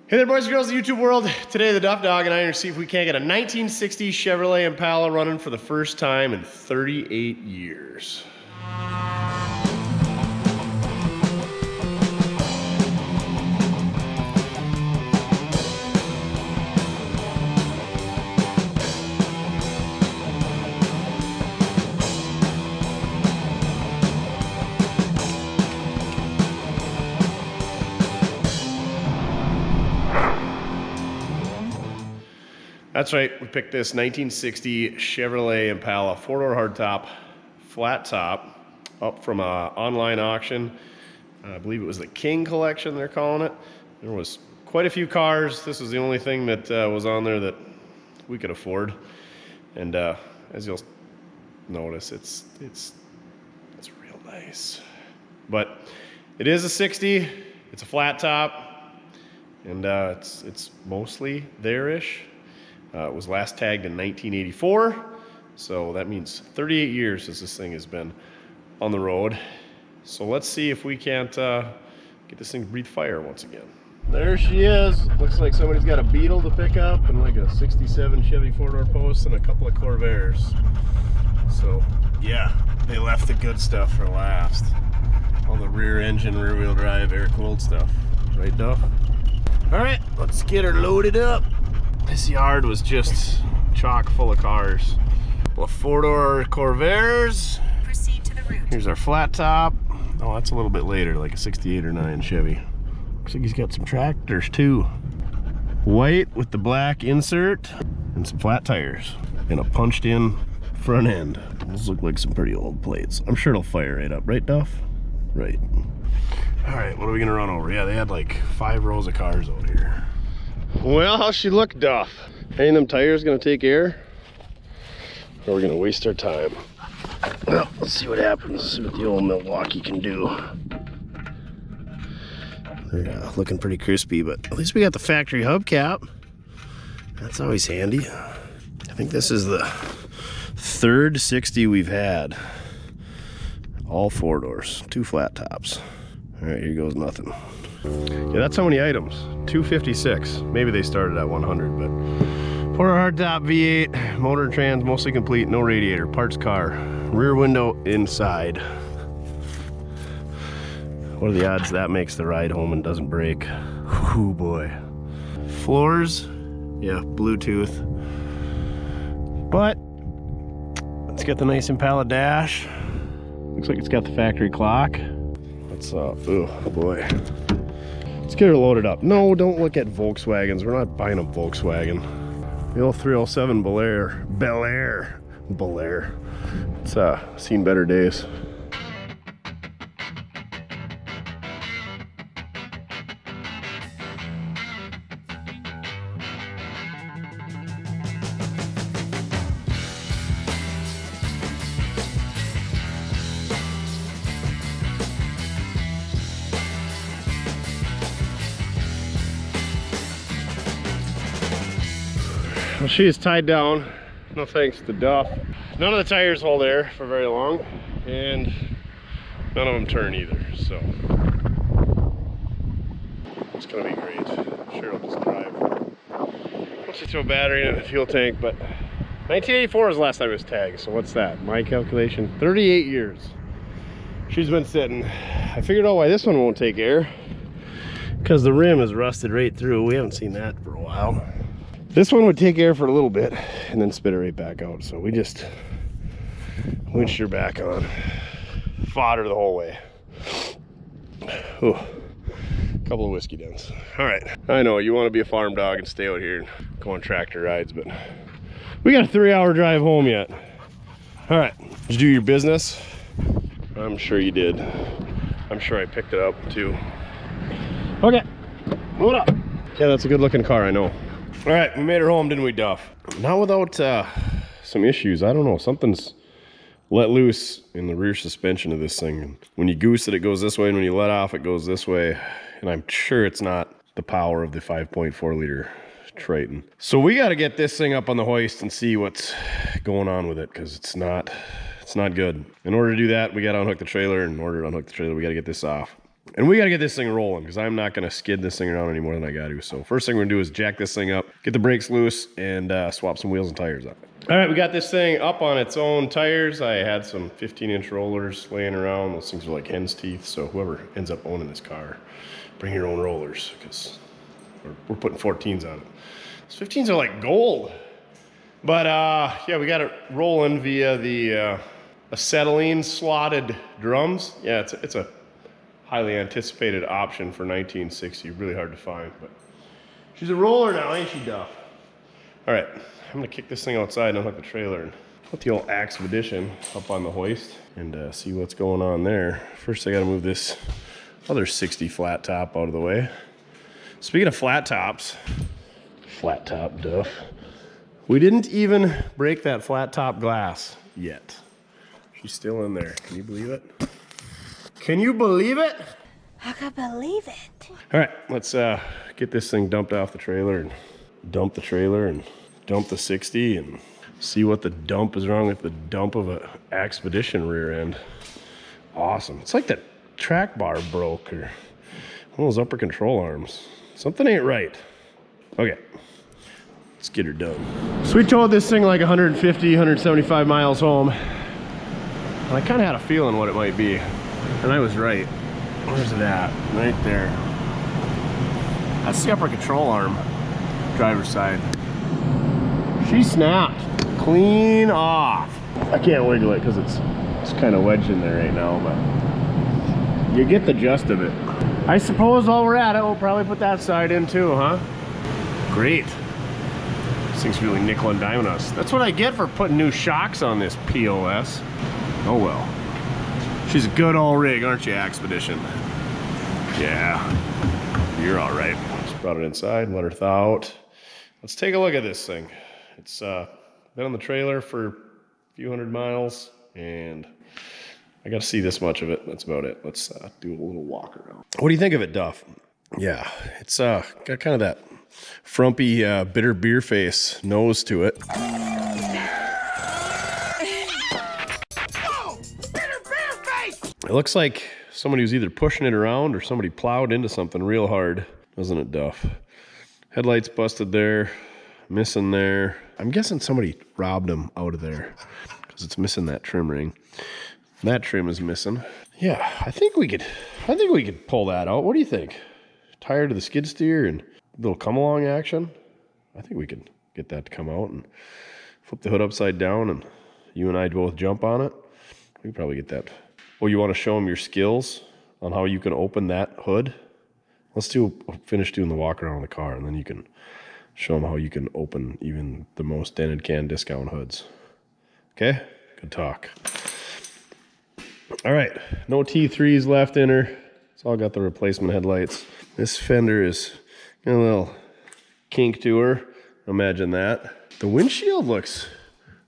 Hey there, boys and girls of the YouTube world. Today, the Duff Dog and I are going to see if we can't get a 1960 Chevrolet Impala running for the first time in 38 years. That's right, we picked this 1960 Chevrolet Impala, four-door hardtop, flat top, up from an online auction. I believe it was the King collection they're calling it. There was quite a few cars. This was the only thing that was on there that we could afford. And as you'll notice, it's real nice. But it is a 60, it's a flat top, and it's mostly there-ish. It was last tagged in 1984, so that means 38 years since this thing has been on the road. So let's see if we can't get this thing to breathe fire once again. There she is. Looks like somebody's got a Beetle to pick up and like a 67 Chevy four-door post and a couple of Corvairs. So yeah, they left the good stuff for last. All the rear engine, rear wheel drive, air-cooled stuff. Right, Duff? All right, let's get her loaded up. This yard was just chock full of cars. Well, four-door Corvairs. Proceed to the route. Here's our flat top. Oh, that's a little bit later, like a 68 or 9 Chevy. Looks like he's got some tractors too. White with the black insert and some flat tires and a punched in front end. Those look like some pretty old plates. I'm sure it'll fire right up, right, Duff? Right. All right, what are we gonna run over? Yeah, they had like 5 rows of cars out here. Well, how's she look, Duff? Ain't them tires gonna take air? Or are we gonna waste our time? Well, let's see what happens. See what the old Milwaukee can do. They're looking pretty crispy, but at least we got the factory hubcap. That's always handy. I think this is the 3rd 60 we've had. All 4 doors, 2 flat tops. All right, here goes nothing. Yeah, that's how many items. 256. Maybe they started at 100, but four-door hardtop V8, motor and trans mostly complete, no radiator, parts car, rear window inside. What are the odds that makes the ride home and doesn't break? Oh boy. Floors, yeah, Bluetooth. But let's get the nice Impala dash. Looks like it's got the factory clock. What's up? Oh boy. Let's get her loaded up. No, don't look at Volkswagens. We're not buying a Volkswagen. The old 307 Bel Air. It's seen better days. Well, she is tied down, no thanks to Duff. None of the tires hold air for very long, and none of them turn either, so it's gonna be great. I'm sure it'll just drive. Once you throw a battery in a fuel tank, but 1984 was the last time it was tagged, so what's that? My calculation, 38 years. She's been sitting. I figured out why this one won't take air, because the rim is rusted right through. We haven't seen that for a while. This one would take air for a little bit and then spit it right back out. So we just winched her back on. Fought her the whole way. Ooh, couple of whiskey dents. All right, I know you want to be a farm dog and stay out here and go on tractor rides, but we got a 3-hour drive home yet. All right, did you do your business? I'm sure you did. I'm sure I picked it up too. Okay, hold up. Yeah, that's a good looking car, I know. All right, we made her home, didn't we, Duff? Not without some issues. I don't know, something's let loose in the rear suspension of this thing. When you goose it, it goes this way, and when you let off, it goes this way. And I'm sure it's not the power of the 5.4 liter Triton. So we got to get this thing up on the hoist and see what's going on with it, because it's not good. In order to do that, we got to unhook the trailer, and in order to unhook the trailer, we got to get this off. And we got to get this thing rolling because I'm not going to skid this thing around any more than I got to. So first thing we're going to do is jack this thing up, get the brakes loose, and swap some wheels and tires on it. All right, we got this thing up on its own tires. I had some 15-inch rollers laying around. Those things are like hen's teeth. So whoever ends up owning this car, bring your own rollers because we're putting 14s on it. Those 15s are like gold. But yeah, we got it rolling via the acetylene slotted drums. Yeah, it's a highly anticipated option for 1960. Really hard to find, but she's a roller now, ain't she, Duff? All right, I'm gonna kick this thing outside and unhook the trailer and put the old Expedition up on the hoist and see what's going on there. First, I gotta move this other 60 flat top out of the way. Speaking of flat tops, flat top Duff. We didn't even break that flat top glass yet. She's still in there. Can you believe it? Can you believe it? I can believe it. All right, let's get this thing dumped off the trailer and dump the trailer and dump the 60 and see what the dump is wrong with the dump of an Expedition rear end. Awesome. It's like the track bar broke or one of those upper control arms. Something ain't right. Okay, let's get her done. So we towed this thing like 150, 175 miles home. And I kind of had a feeling what it might be. And I was right. Where's it at? Right there. That's the upper control arm, driver's side. She snapped clean off. I can't wiggle it because it's kind of wedged in there right now, but you get the gist of it. I suppose while we're at it, we'll probably put that side in too, huh? Great. This thing's really nickel and diming us. That's what I get for putting new shocks on this POS. Oh well. She's a good old rig, aren't you, Expedition? Yeah, you're all right. Just brought it inside, let her thaw out. Let's take a look at this thing. It's been on the trailer for a few hundred miles, and I got to see this much of it. That's about it. Let's do a little walk around. What do you think of it, Duff? Yeah, it's got kind of that frumpy, bitter beer face nose to it. It looks like somebody was either pushing it around or somebody plowed into something real hard, doesn't it, Duff? Headlights busted there, missing there. I'm guessing somebody robbed them out of there because it's missing that trim ring. That trim is missing. Yeah, I think we could pull that out. What do you think? Tire to the skid steer and a little come along action. I think we could get that to come out and flip the hood upside down and you and I both jump on it. We could probably get that. Well, you want to show them your skills on how you can open that hood? Let's finish doing the walk around the car, and then you can show them how you can open even the most dented can discount hoods. Okay? Good talk. All right, no T3s left in her. It's all got the replacement headlights. This fender is got a little kink to her. Imagine that. The windshield looks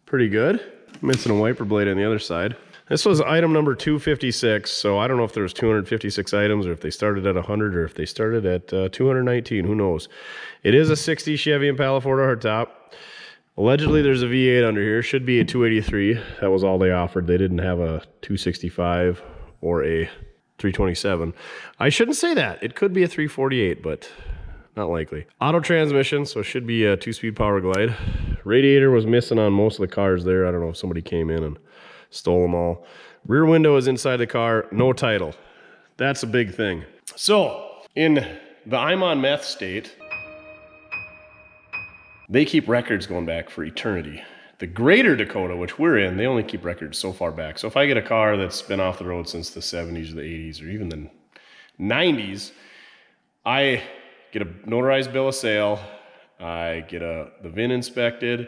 pretty good. Missing a wiper blade on the other side. This was item number 256, so I don't know if there was 256 items or if they started at 100 or if they started at 219, who knows. It is a 60 Chevy Impala four-door hardtop. Allegedly, there's a V8 under here. Should be a 283. That was all they offered. They didn't have a 265 or a 327. I shouldn't say that. It could be a 348, but not likely. Auto transmission, so it should be a 2-speed powerglide. Radiator was missing on most of the cars there. I don't know if somebody came in and stole them all. Rear window is inside the car, no title. That's a big thing. So, in the I'm on meth state, they keep records going back for eternity. The greater Dakota, which we're in, they only keep records so far back. So if I get a car that's been off the road since the 70s or the 80s or even the 90s, I get a notarized bill of sale, I get the VIN inspected,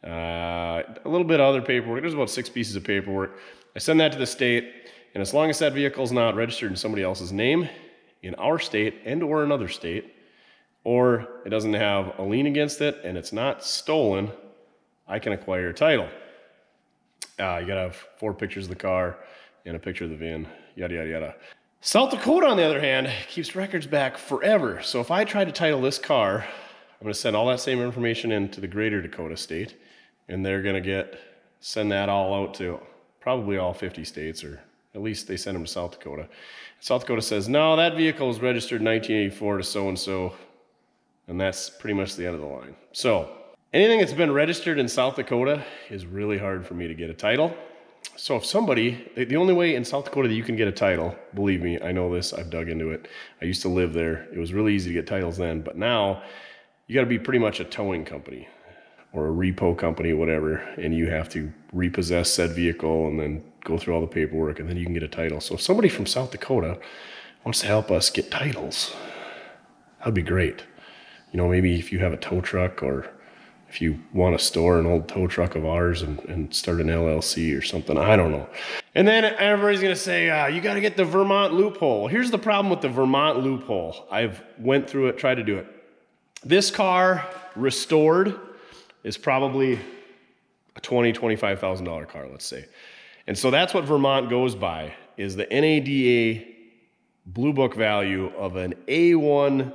a little bit of other paperwork. There's about 6 pieces of paperwork. I send that to the state, and as long as that vehicle is not registered in somebody else's name in our state and or another state, or it doesn't have a lien against it and it's not stolen, I can acquire a title. You gotta have 4 pictures of the car and a picture of the VIN, yada, yada, yada. South Dakota, on the other hand, keeps records back forever. So if I try to title this car, I'm gonna send all that same information into the greater Dakota state, and they're gonna send that all out to probably all 50 states, or At least they send them to South Dakota. South Dakota says, no, that vehicle was registered in 1984 to so-and-so, and that's pretty much the end of the line. So anything that's been registered in South Dakota is really hard for me to get a title. So if somebody, the only way in South Dakota that you can get a title, believe me, I know this, I've dug into it. I used to live there. It was really easy to get titles then, but now you got to be pretty much a towing company or a repo company, whatever, and you have to repossess said vehicle and then go through all the paperwork, and then you can get a title. So if somebody from South Dakota wants to help us get titles, that'd be great. You know, maybe if you have a tow truck, or if you want to store an old tow truck of ours and start an LLC or something, I don't know. And then everybody's gonna say, you gotta get the Vermont loophole. Here's the problem with the Vermont loophole. I've went through it, tried to do it. This car, restored, is probably a $20,000, $25,000 car, let's say. And so that's what Vermont goes by, is the NADA Blue Book value of an A1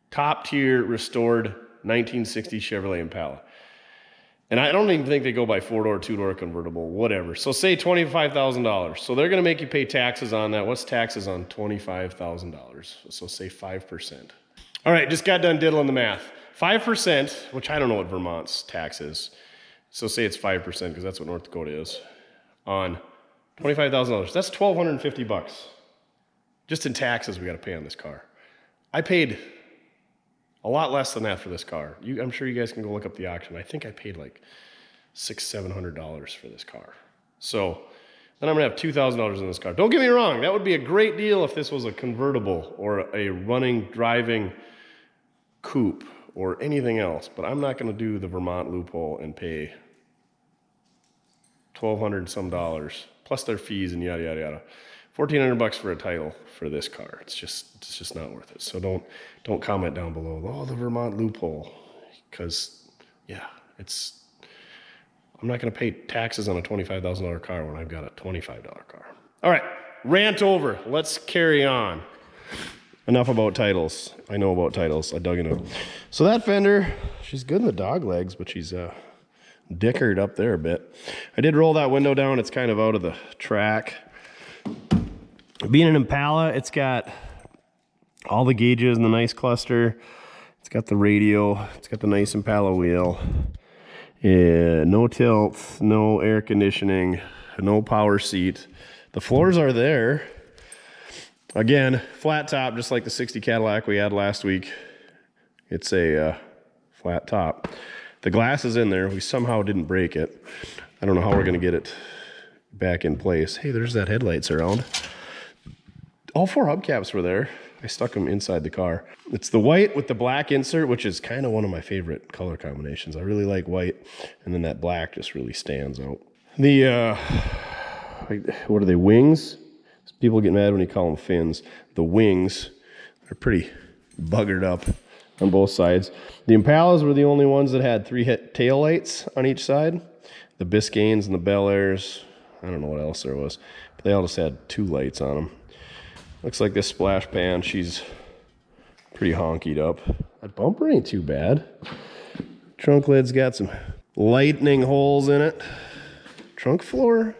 top tier restored 1960 Chevrolet Impala. And I don't even think they go by 4-door, 2-door convertible, whatever. So say $25,000. So they're gonna make you pay taxes on that. What's taxes on $25,000? So say 5%. All right, just got done diddling the math. 5%, which I don't know what Vermont's tax is. So say it's 5%, because that's what North Dakota is, on $25,000. That's $1,250 just in taxes we got to pay on this car. I paid a lot less than that for this car. I'm sure you guys can go look up the auction. I think I paid like $600-700 for this car. So then I'm gonna have $2,000 in this car. Don't get me wrong, that would be a great deal if this was a convertible or a running, driving coupe or anything else, but I'm not gonna do the Vermont loophole and pay $1,200 and some dollars plus their fees and yada yada yada. $1,400 for a title for this car. It's just not worth it. So don't comment down below, oh, the Vermont loophole, because yeah, I'm not gonna pay taxes on a $25,000 car when I've got a $25 car. All right, rant over. Let's carry on. Enough about titles. I know about titles. I dug into it. So that fender, she's good in the dog legs, but she's dickered up there a bit. I did roll that window down. It's kind of out of the track. Being an Impala, it's got all the gauges in the nice cluster. It's got the radio. It's got the nice Impala wheel. Yeah, no tilt, no air conditioning, no power seat. The floors are there. Again, flat top, just like the 60 Cadillac we had last week. It's a flat top. The glass is in there. We somehow didn't break it. I don't know how we're gonna get it back in place. Hey, there's that headlights around. All 4 hubcaps were there. I stuck them inside the car. It's the white with the black insert, which is kind of one of my favorite color combinations. I really like white, and then that black just really stands out. The, what are they, wings? People get mad when you call them fins. The wings are pretty buggered up on both sides. The Impalas were the only ones that had 3 tail lights on each side. The Biscaynes and the Bel Airs, I don't know what else there was, but they all just had 2 lights on them. Looks like this splash pan, she's pretty honkied up. That bumper ain't too bad. Trunk lid's got some lightning holes in it. Trunk floor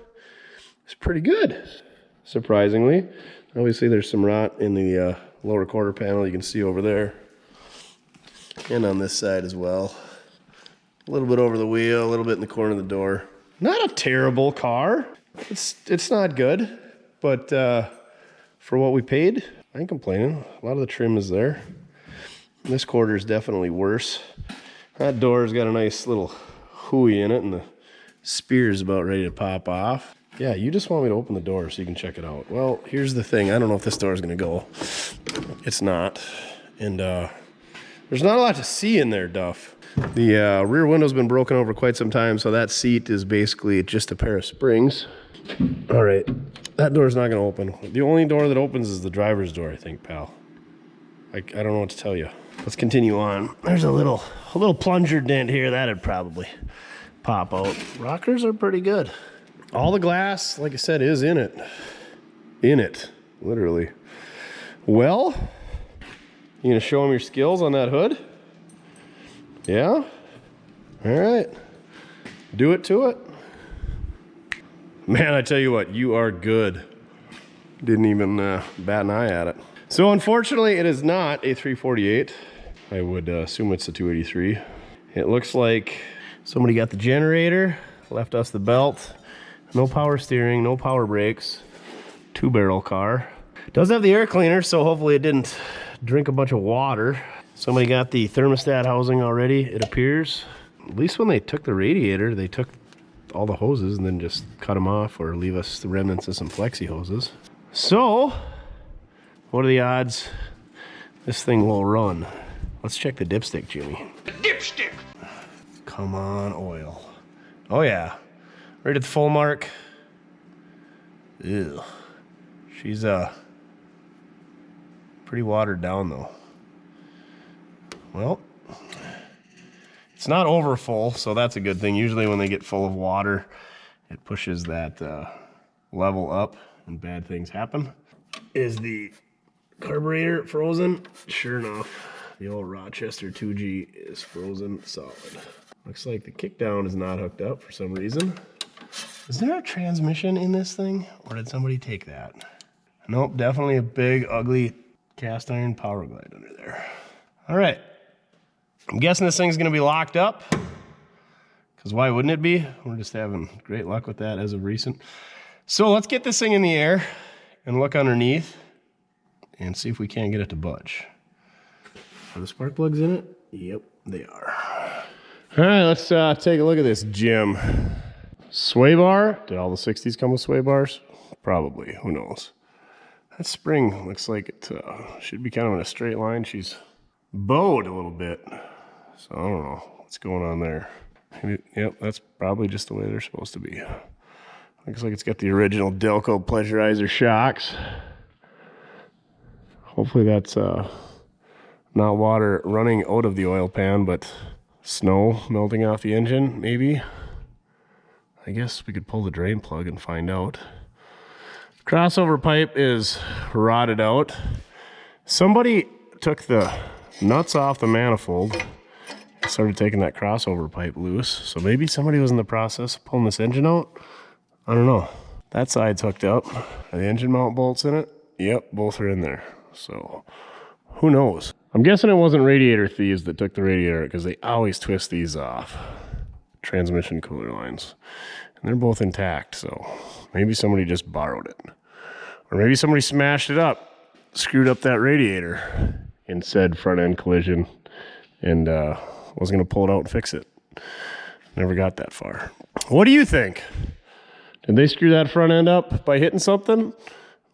is pretty good, surprisingly. Obviously there's some rot in the lower quarter panel, you can see over there. And on this side as well. A little bit over the wheel, a little bit in the corner of the door. Not a terrible car. It's not good, but for what we paid, I ain't complaining. A lot of the trim is there. This quarter is definitely worse. That door's got a nice little hooey in it, and the spear's about ready to pop off. Yeah, you just want me to open the door so you can check it out. Well, here's the thing. I don't know if this door is going to go. It's not. And there's not a lot to see in there, Duff. The rear window's been broken over quite some time, so that seat is basically just a pair of springs. All right, that door's not going to open. The only door that opens is the driver's door, I think, pal. I don't know what to tell you. Let's continue on. There's a little plunger dent here. That'd probably pop out. Rockers are pretty good. All the glass, like I said, is in it. In it, literally. Well, you gonna show them your skills on that hood? Yeah? All right. Do it to it. Man, I tell you what, you are good. Didn't even bat an eye at it. So unfortunately, it is not a 348. I would assume it's a 283. It looks like somebody got the generator, left us the belt. No power steering, no power brakes. 2-barrel car. Does have the air cleaner, so hopefully it didn't drink a bunch of water. Somebody got the thermostat housing already, it appears. At least when they took the radiator, they took all the hoses and then just cut them off or leave us the remnants of some flexi hoses. So, what are the odds this thing will run? Let's check the dipstick, Jimmy. The dipstick! Come on, oil. Oh yeah, right at the full mark. Ew. She's pretty watered down though. Well, it's not over full, so that's a good thing. Usually when they get full of water, it pushes that level up and bad things happen. Is the carburetor frozen? Sure enough, the old Rochester 2G is frozen solid. Looks like the kickdown is not hooked up for some reason. Is there a transmission in this thing, or did somebody take that? Nope, definitely a big, ugly cast iron powerglide under there. All right, I'm guessing this thing's gonna be locked up, because why wouldn't it be? We're just having great luck with that as of recent. So let's get this thing in the air and look underneath and see if we can't get it to budge. Are the spark plugs in it? Yep, they are. All right, let's take a look at this gem. Sway bar? Did all the 60s come with sway bars? Probably, who knows. That spring looks like it should be kind of in a straight line. She's bowed a little bit. So I don't know what's going on there. Maybe, yep, that's probably just the way they're supposed to be. Looks like it's got the original Delco Pleasurizer shocks. Hopefully that's not water running out of the oil pan, but snow melting off the engine, maybe. I guess we could pull the drain plug and find out. Crossover pipe is rotted out. Somebody took the nuts off the manifold and started taking that crossover pipe loose. So maybe somebody was in the process of pulling this engine out. I don't know. That side's hooked up. Are the engine mount bolts in it? Yep, both are in there. So who knows? I'm guessing it wasn't radiator thieves that took the radiator because they always twist these off. Transmission cooler lines. And they're both intact, so maybe somebody just borrowed it. Or maybe somebody smashed it up, screwed up that radiator in said front end collision and was gonna pull it out and fix it. Never got that far. What do you think? Did they screw that front end up by hitting something?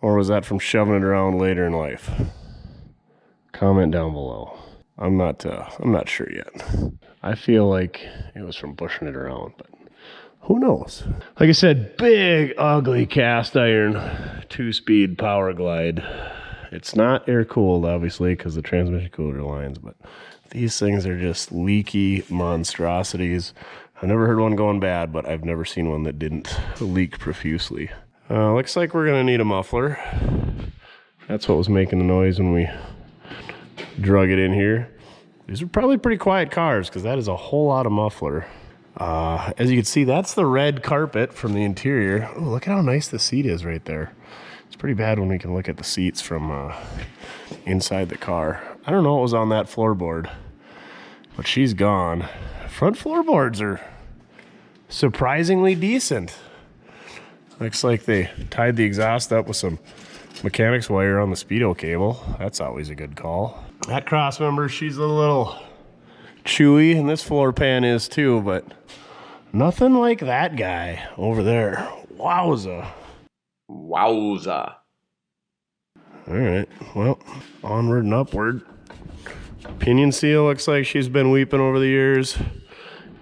Or was that from shoving it around later in life? Comment down below. I'm not sure yet. I feel like it was from pushing it around, but who knows? Like I said, big, ugly cast iron 2-speed powerglide. It's not air cooled, obviously, because the transmission cooler lines, but these things are just leaky monstrosities. I've never heard one going bad, but I've never seen one that didn't leak profusely. Looks like we're gonna need a muffler. That's what was making the noise when we drug it in here. These are probably pretty quiet cars because that is a whole lot of muffler. As you can see, that's the red carpet from the interior. Oh, look at how nice the seat is right there. It's pretty bad when we can look at the seats from inside the car. I don't know what was on that floorboard, but she's gone. Front floorboards are surprisingly decent. Looks like they tied the exhaust up with some mechanics wire on the speedo cable. That's always a good call. That cross member, she's a little chewy, and this floor pan is too, but nothing like that guy over there. Wowza. Wowza. All right, well, onward and upward. Pinion seal looks like she's been weeping over the years.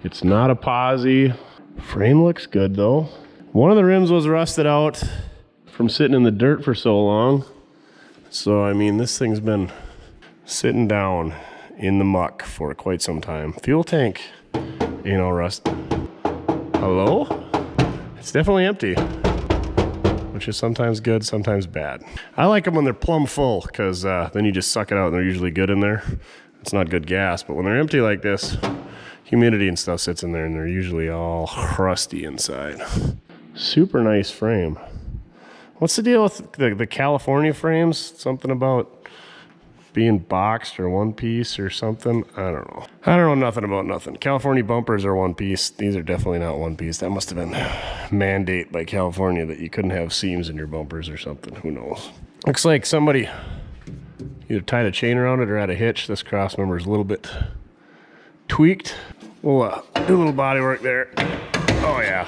It's not a posi. Frame looks good though. One of the rims was rusted out from sitting in the dirt for so long. So, I mean, this thing's been sitting down in the muck for quite some time. Fuel tank, you know, rust. Hello? It's definitely empty, which is sometimes good, sometimes bad. I like them when they're plumb full because then you just suck it out and they're usually good in there. It's not good gas, but when they're empty like this, humidity and stuff sits in there and they're usually all crusty inside. Super nice frame. What's the deal with the California frames? Something about being boxed or one piece or something. I don't know. I don't know nothing about nothing. California bumpers are one piece. These are definitely not one piece. That must have been mandate by California that you couldn't have seams in your bumpers or something. Who knows? Looks like somebody either tied a chain around it or had a hitch. This cross member is a little bit tweaked. We'll do a little body work there. Oh yeah,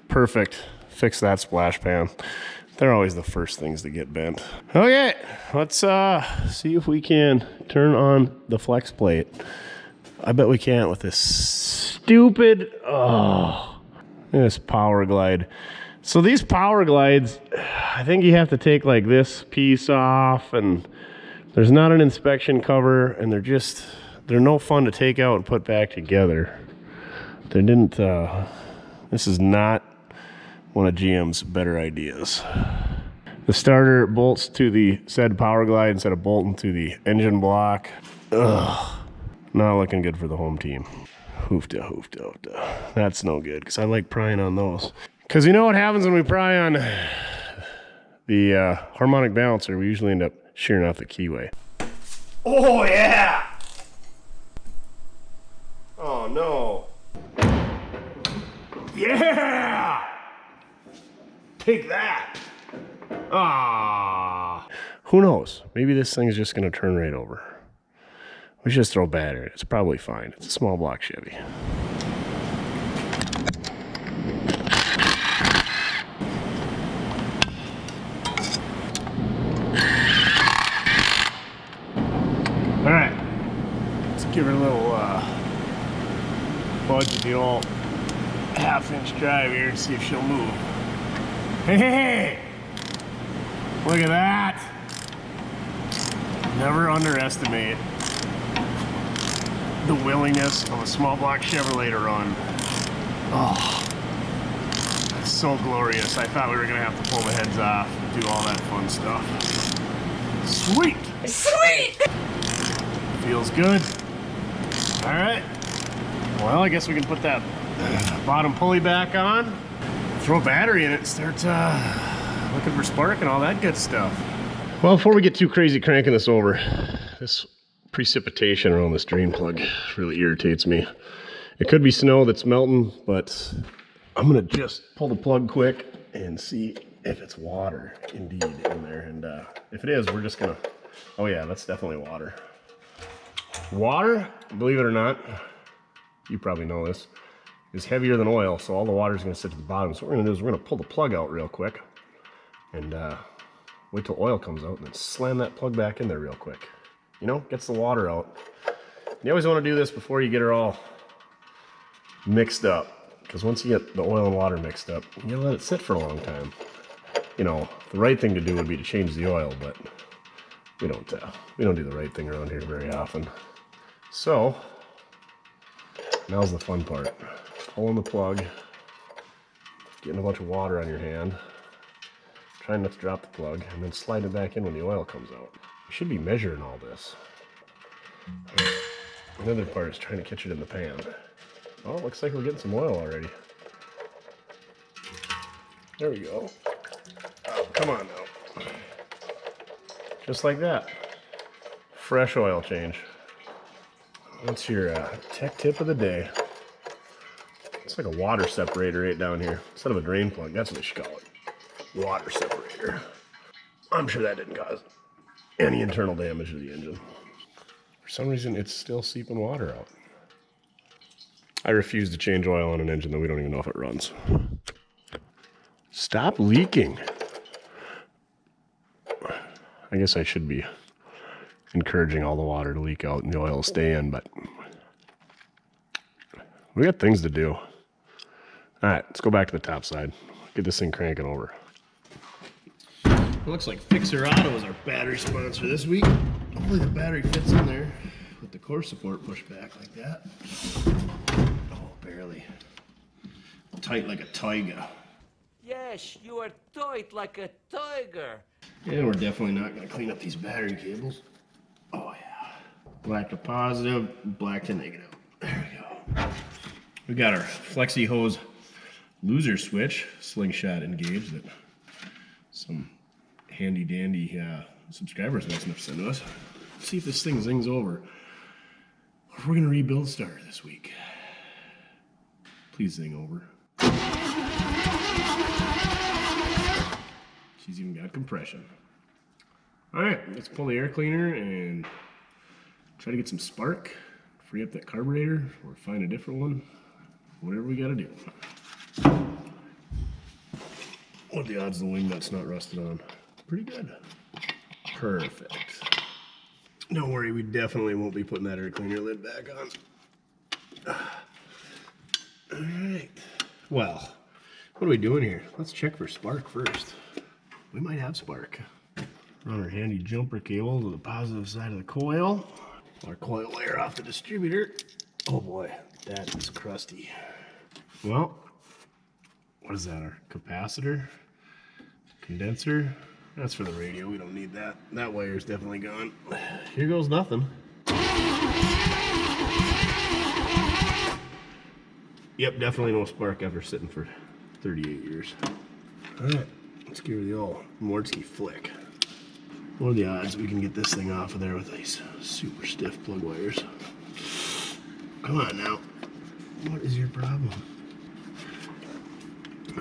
perfect. Fix that splash pan. They're always the first things that get bent. Okay, let's see if we can turn on the flex plate. I bet we can't with this stupid, this powerglide. So these powerglides, I think you have to take like this piece off, and there's not an inspection cover, and they're no fun to take out and put back together. They didn't, this is not one of GM's better ideas. The starter bolts to the said powerglide instead of bolting to the engine block. Ugh, not looking good for the home team. Hoofda, hoofda, hoofda. That's no good, because I like prying on those. Because you know what happens when we pry on the harmonic balancer? We usually end up shearing off the keyway. Oh yeah! Oh no. Yeah! Take that. Ah. Who knows? Maybe this thing's just going to turn right over. We should just throw battery in it. It's probably fine. It's a small block Chevy. All right. Let's give her a little budge of the old half-inch drive here and see if she'll move. Hey! Look at that! Never underestimate the willingness of a small block Chevrolet to run. Oh, that's so glorious. I thought we were gonna have to pull the heads off and do all that fun stuff. Sweet! Sweet! Feels good. All right. Well, I guess we can put that bottom pulley back on, throw a battery in it, and start looking for spark and all that good stuff. Well, before we get too crazy cranking this over, this precipitation around this drain plug really irritates me. It could be snow that's melting, but I'm gonna just pull the plug quick and see if it's water indeed in there. And if it is, we're just gonna, oh yeah, that's definitely water. Water, believe it or not, you probably know this, is heavier than oil, so all the water is going to sit to the bottom. So what we're going to do is we're going to pull the plug out real quick and wait till oil comes out and then slam that plug back in there real quick. You know, gets the water out. You always want to do this before you get her all mixed up, because once you get the oil and water mixed up, you gotta let it sit for a long time. You know, the right thing to do would be to change the oil, but we don't do the right thing around here very often. So now's the fun part. Pulling the plug, getting a bunch of water on your hand, trying not to drop the plug, and then slide it back in when the oil comes out. You should be measuring all this. Another part is trying to catch it in the pan. Oh, it looks like we're getting some oil already. There we go. Oh, come on now. Just like that. Fresh oil change. That's your tech tip of the day. It's like a water separator right down here. Instead of a drain plug, that's what they should call it. Water separator. I'm sure that didn't cause any internal damage to the engine. For some reason, it's still seeping water out. I refuse to change oil on an engine that we don't even know if it runs. Stop leaking. I guess I should be encouraging all the water to leak out and the oil to stay in, but we got things to do. All right, let's go back to the top side. Get this thing cranking over. It looks like Fixer Auto is our battery sponsor this week. Hopefully the battery fits in there with the core support pushed back like that. Oh, barely. Tight like a tiger. Yes, you are tight like a tiger. And we're definitely not going to clean up these battery cables. Oh yeah. Black to positive, black to negative. There we go. We got our flexi hose loser switch, slingshot engage that some handy dandy subscribers nice enough to send to us. Let's see if this thing zings over. Or if we're gonna rebuild starter this week. Please zing over. She's even got compression. All right, let's pull the air cleaner and try to get some spark, free up that carburetor, or find a different one. Whatever we gotta do. What are the odds the wing nut's not rusted on? Pretty good. Perfect. Don't worry, we definitely won't be putting that air cleaner lid back on. All right. Well, what are we doing here? Let's check for spark first. We might have spark. Run our handy jumper cable to the positive side of the coil. Our coil wire off the distributor. Oh boy, that is crusty. Well, what is that? Our capacitor? Condenser? That's for the radio. We don't need that. That wire is definitely gone. Here goes nothing. Yep, definitely no spark after sitting for 38 years. All right, let's give her the old Mortske flick. What are the odds we can get this thing off of there with these super stiff plug wires? Come on now. What is your problem?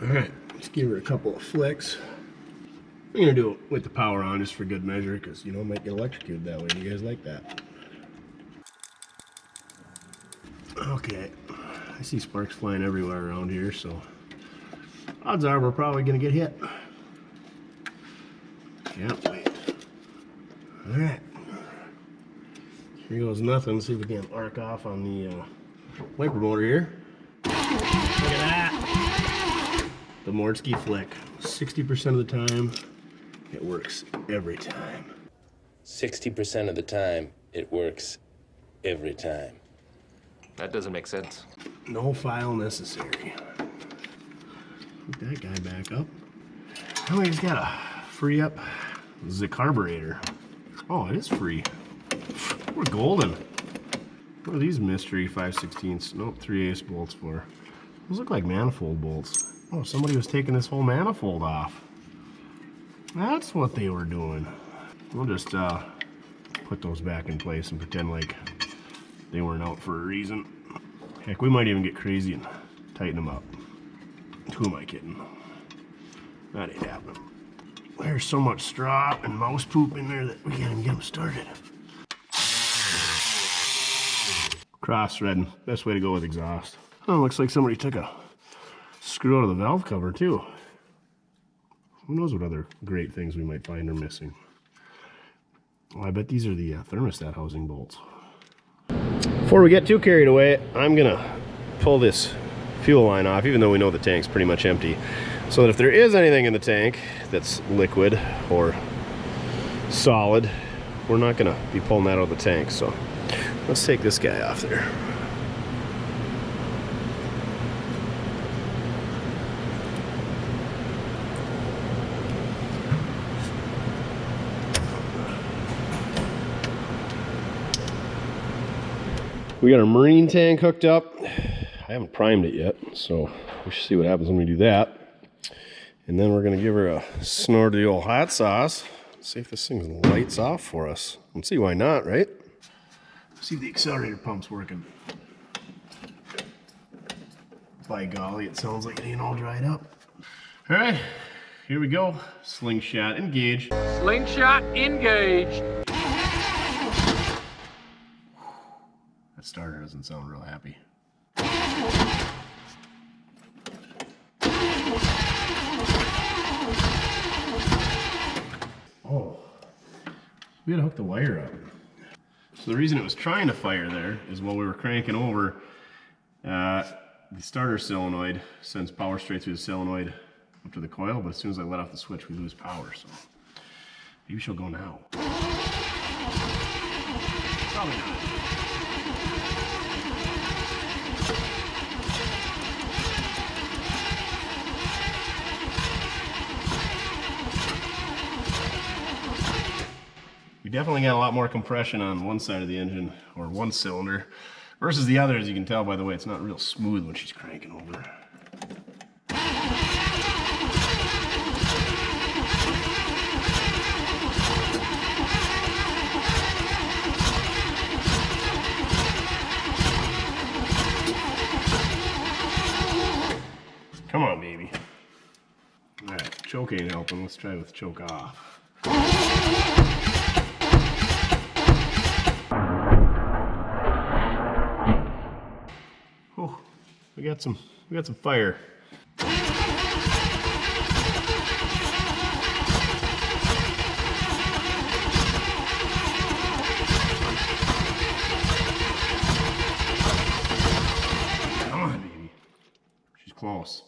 All right, let's give her a couple of flicks. I'm gonna do it with the power on just for good measure because, you know, I might get electrocuted that way. Do you guys like that? Okay, I see sparks flying everywhere around here, so odds are we're probably gonna get hit. Can't wait. All right, here goes nothing. See if we can arc off on the wiper motor here. Look at that. The Mortske flick. 60% of the time, it works every time. 60% of the time, it works every time. That doesn't make sense. No file necessary. Put that guy back up. Oh, we just gotta free up the carburetor. Oh, it is free. We're golden. What are these mystery 5/16? Nope, 3/8 bolts for? Those look like manifold bolts. Oh, somebody was taking this whole manifold off. That's what they were doing. We'll just put those back in place and pretend like they weren't out for a reason. Heck, we might even get crazy and tighten them up. Who am I kidding? That ain't happening. There's so much straw and mouse poop in there that we can't even get them started. Cross threading, best way to go with exhaust. Oh, looks like somebody took a screw out of the valve cover too. Who knows what other great things we might find are missing. Well, I bet these are the thermostat housing bolts. Before we get too carried away, I'm gonna pull this fuel line off, even though we know the tank's pretty much empty, so that if there is anything in the tank that's liquid or solid, we're not gonna be pulling that out of the tank. So let's take this guy off there. We got our marine tank hooked up. I haven't primed it yet, so we should see what happens when we do that. And then we're gonna give her a snort of the old hot sauce. See if this thing lights off for us. Let's see why not, right? See if the accelerator pump's working. By golly, it sounds like it ain't all dried up. All right, here we go. Slingshot engage. Slingshot engaged. That starter doesn't sound real happy. Oh, we gotta hook the wire up. So the reason it was trying to fire there is while we were cranking over, the starter solenoid sends power straight through the solenoid up to the coil, but as soon as I let off the switch, we lose power, so maybe she'll go now. Probably not. We definitely got a lot more compression on one side of the engine, or one cylinder, versus the other. As you can tell by the way it's not real smooth when she's cranking over. Come on, baby. All right, choke ain't helping. Let's try with choke off. Whew, we got some fire. Come on, baby. She's close.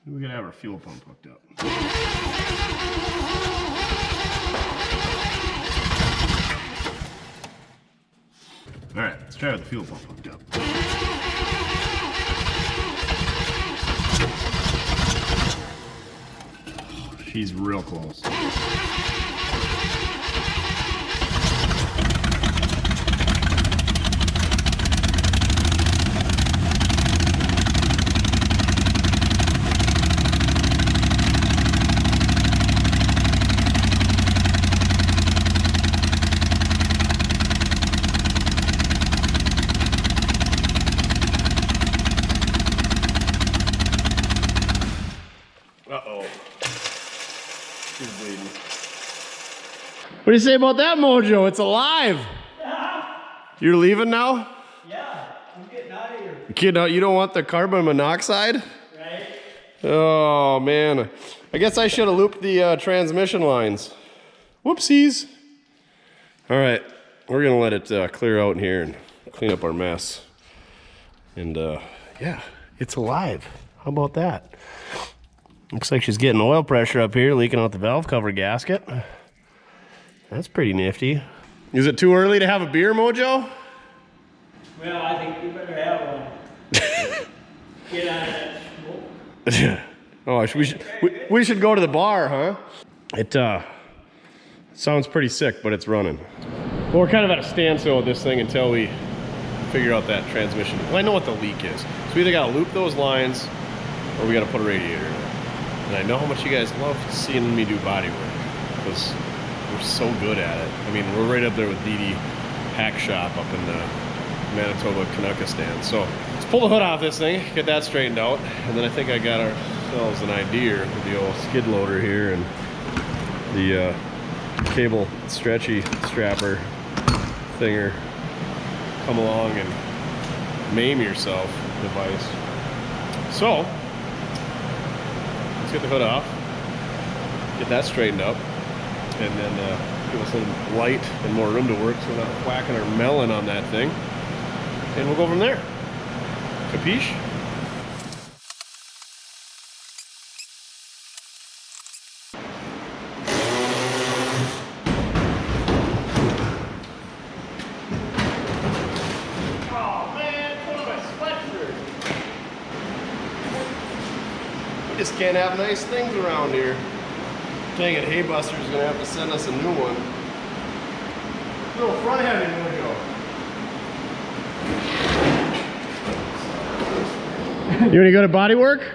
We gotta have our fuel pump hooked up. All right, let's try with the fuel pump hooked up. She's real close. Uh-oh. She's bleeding. What do you say about that, Mojo? It's alive. You're leaving now? Yeah, I'm getting out of here. Kid, you don't want the carbon monoxide? Right? Oh, man. I guess I should have looped the transmission lines. Whoopsies. All right, we're gonna let it clear out in here and clean up our mess. And yeah, it's alive. How about that? Looks like she's getting oil pressure up here, leaking out the valve cover gasket. That's pretty nifty. Is it too early to have a beer, Mojo? Well, I think we better have one. Get out of that smoke. Oh, we should go to the bar, huh? It sounds pretty sick, but it's running. Well, we're kind of at a standstill with this thing until we figure out that transmission. Well, I know what the leak is. So we either gotta loop those lines or we gotta put a radiator in. And I know how much you guys love seeing me do body work because we're so good at it. I mean, we're right up there with DD Hack Shop up in the Manitoba Canuckistan. So let's pull the hood off this thing, get that straightened out, and then I think I got ourselves an idea with the old skid loader here and the cable stretchy strapper thinger. Come along and maim yourself device. So let's get the hood off, get that straightened up, and then give us some light and more room to work so we're not whacking our melon on that thing. And we'll go from there. Capiche? Oh man, put on my sweatshirt. We just can't have nice things around here. Dang it, Haybuster's gonna have to send us a new one. Little front heavy Mojo. You wanna go to body work?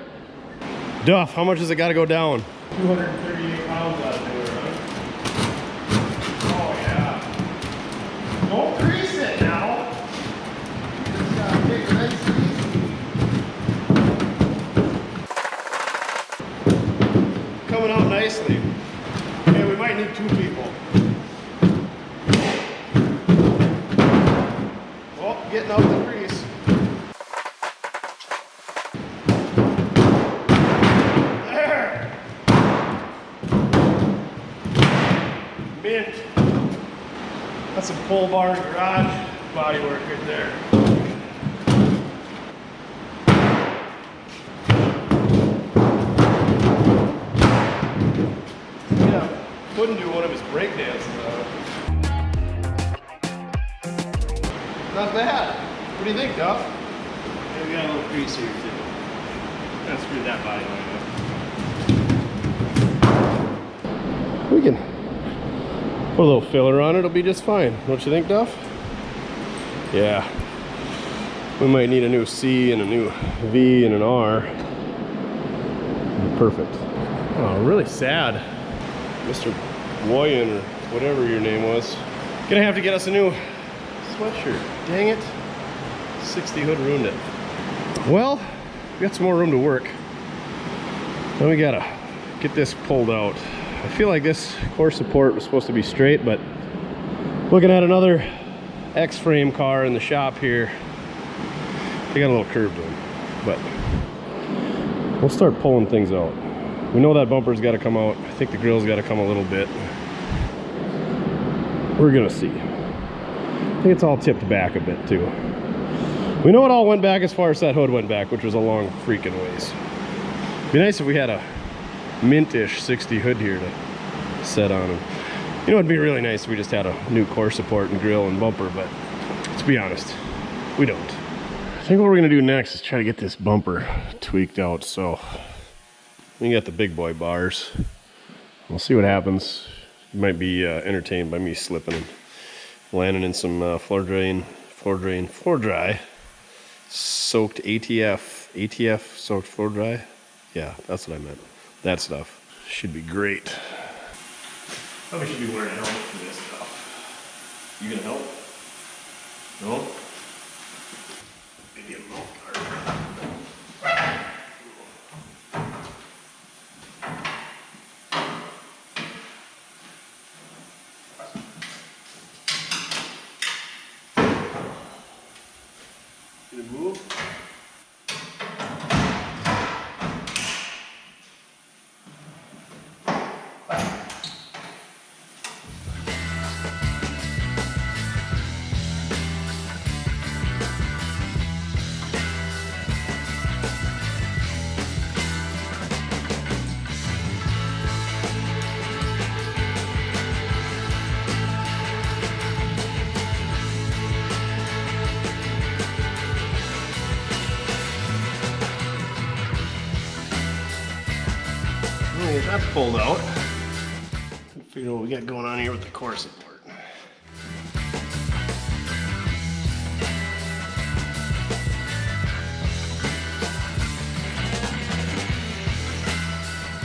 Duff, how much does it gotta go down? 238 pounds out of there, huh? Oh yeah. Don't grease it now. Just gotta take it nice and easy. Coming out nicely. Okay, we might need 2 people. Oh, getting out the grease. There! Mint. That's some pole barn garage body work right there. Yeah, couldn't do one of his break dances though. Not bad. What do you think, Duff? Yeah, we got a little grease here too. Gotta screw that body line up. We can put a little filler on it, it'll be just fine. Don't you think, Duff? Yeah. We might need a new C and a new V and an R. Perfect. Oh, really sad. Mr. Boyan, or whatever your name was, gonna have to get us a new sweatshirt. Dang it. 60 hood ruined it. Well, we got some more room to work. Then we gotta get this pulled out. I feel like this core support was supposed to be straight, but looking at another X-frame car in the shop here, they got a little curve to them. But we'll start pulling things out. We know that bumper's got to come out. I think the grill's got to come a little bit. We're gonna see. I think it's all tipped back a bit too. We know it all went back as far as that hood went back, which was a long freaking ways. Be nice if we had a mintish 60 hood here to set on them. You know, it'd be really nice if we just had a new core support and grill and bumper, but let's be honest, we don't. I think what we're gonna do next is try to get this bumper tweaked out. So we got the big boy bars. We'll see what happens. You might be entertained by me slipping and landing in some floor dry soaked ATF soaked floor dry. Yeah, that's what I meant. That stuff should be great. Probably should be wearing a helmet for this stuff. You gonna help? No? Maybe a mouth guard. Did it move? That's pulled out. Figure out what we got going on here with the core support.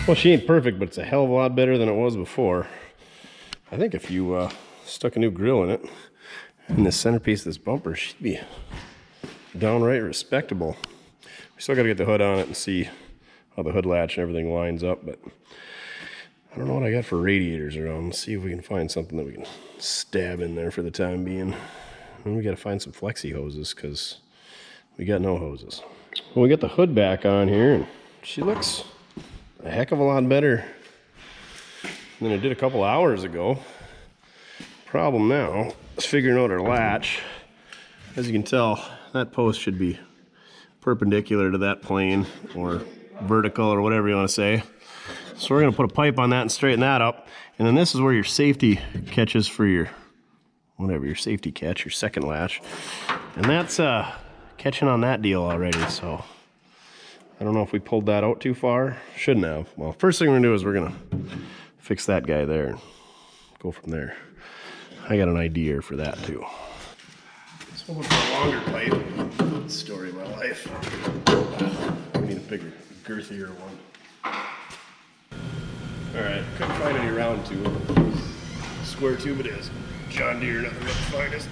Well, she ain't perfect, but it's a hell of a lot better than it was before. I think if you stuck a new grill in it, and the centerpiece of this bumper, she'd be downright respectable. We still gotta get the hood on it and see how the hood latch and everything lines up, but I don't know what I got for radiators around. Let's see if we can find something that we can stab in there for the time being. And we got to find some flexi hoses because we got no hoses. Well, we got the hood back on here, and she looks a heck of a lot better than it did a couple hours ago. Problem now is figuring out our latch. As you can tell, that post should be perpendicular to that plane, or vertical, or whatever you want to say. So we're going to put a pipe on that and straighten that up. And then this is where your safety catches for your, whatever, your safety catch, your second latch. And that's catching on that deal already. So I don't know if we pulled that out too far. Shouldn't have. Well, first thing we're going to do is we're going to fix that guy there and go from there. I got an idea for that too. So we'll look for a longer pipe. Story of my life. I need a bigger, girthier one. Alright, couldn't find any round tube. Square tube it is. John Deere, nothing but the finest.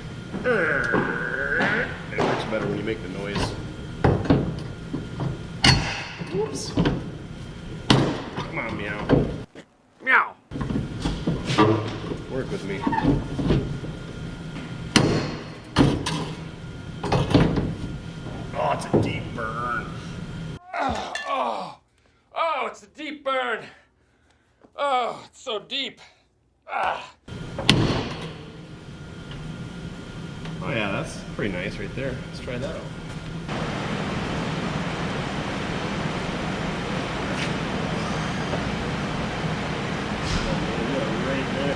It works better when you make the noise. Whoops. Come on, meow. Meow. Work with me. Oh, it's a deep burn. Oh, it's a deep burn. Oh, it's so deep. Ah. Oh yeah, that's pretty nice right there. Let's try that out. Right there.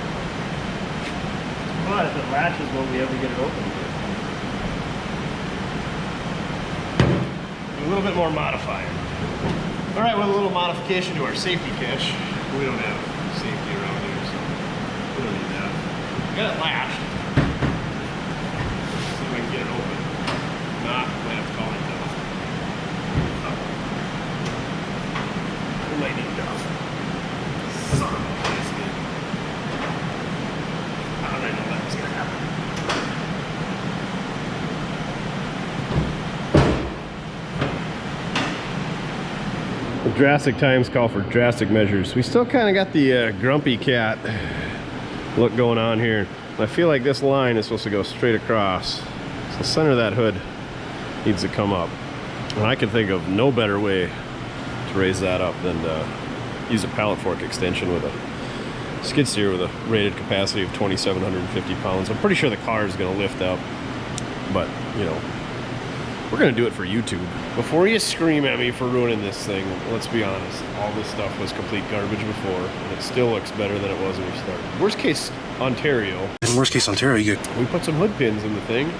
But if it latches, will we ever get it open? A little bit more modifier. All right, with a little modification to our safety catch. We don't have safety around here, so got it lashed. See if I can get it open. If not, I might have to call it Duff. We might need Duff. Son of a biscuit. How did I know that was gonna happen? Drastic times call for drastic measures. We still kind of got the grumpy cat look going on here. I feel like this line is supposed to go straight across. So the center of that hood needs to come up. And I can think of no better way to raise that up than to use a pallet fork extension with a skid steer with a rated capacity of 2,750 pounds. I'm pretty sure the car is going to lift up, but you know, we're gonna do it for YouTube. Before you scream at me for ruining this thing, let's be honest. All this stuff was complete garbage before, and it still looks better than it was when we started. Worst case Ontario. In worst case Ontario, we put some hood pins in the thing.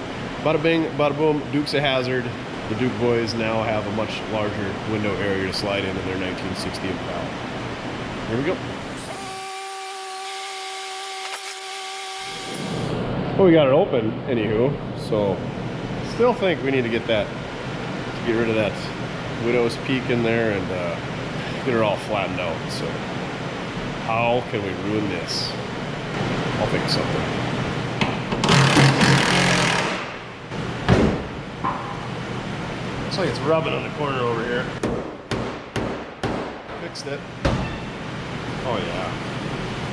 Bada bing, bada boom, Duke's a hazard. The Duke boys now have a much larger window area to slide in their 1960 Impala. Here we go. Well, we got it open, anywho, so still think we need to get rid of that widow's peak in there and get her all flattened out. So how can we ruin this? I'll think of something. Looks like it's rubbing on the corner over here. Fixed it. Oh yeah,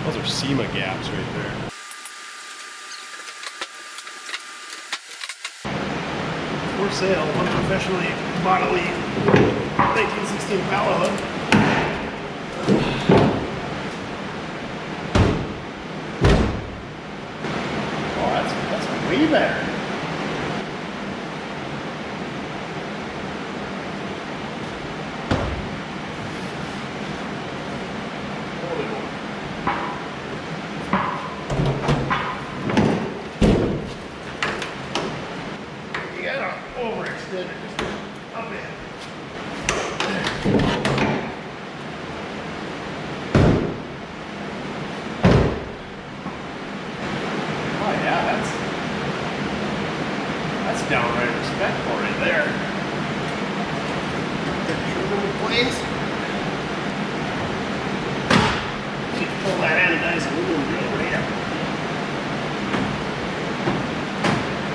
those are SEMA gaps right there. For sale, unprofessionally bodily 1916 Impala hood. Oh, that's way better. Holy moly. You gotta overextend it just a bit. Oh yeah, that's downright respectful right there. Trim in place. You can pull that anodized aluminum drill right up.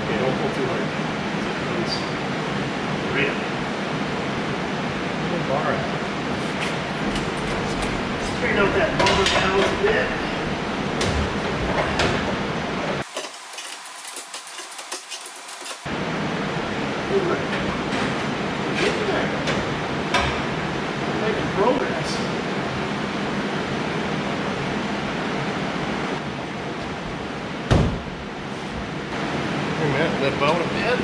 Okay, don't pull too hard. Right up. Little bar out. Straighten out that bumper down a bit. Getting there. Making progress. Bring that lip out a bit.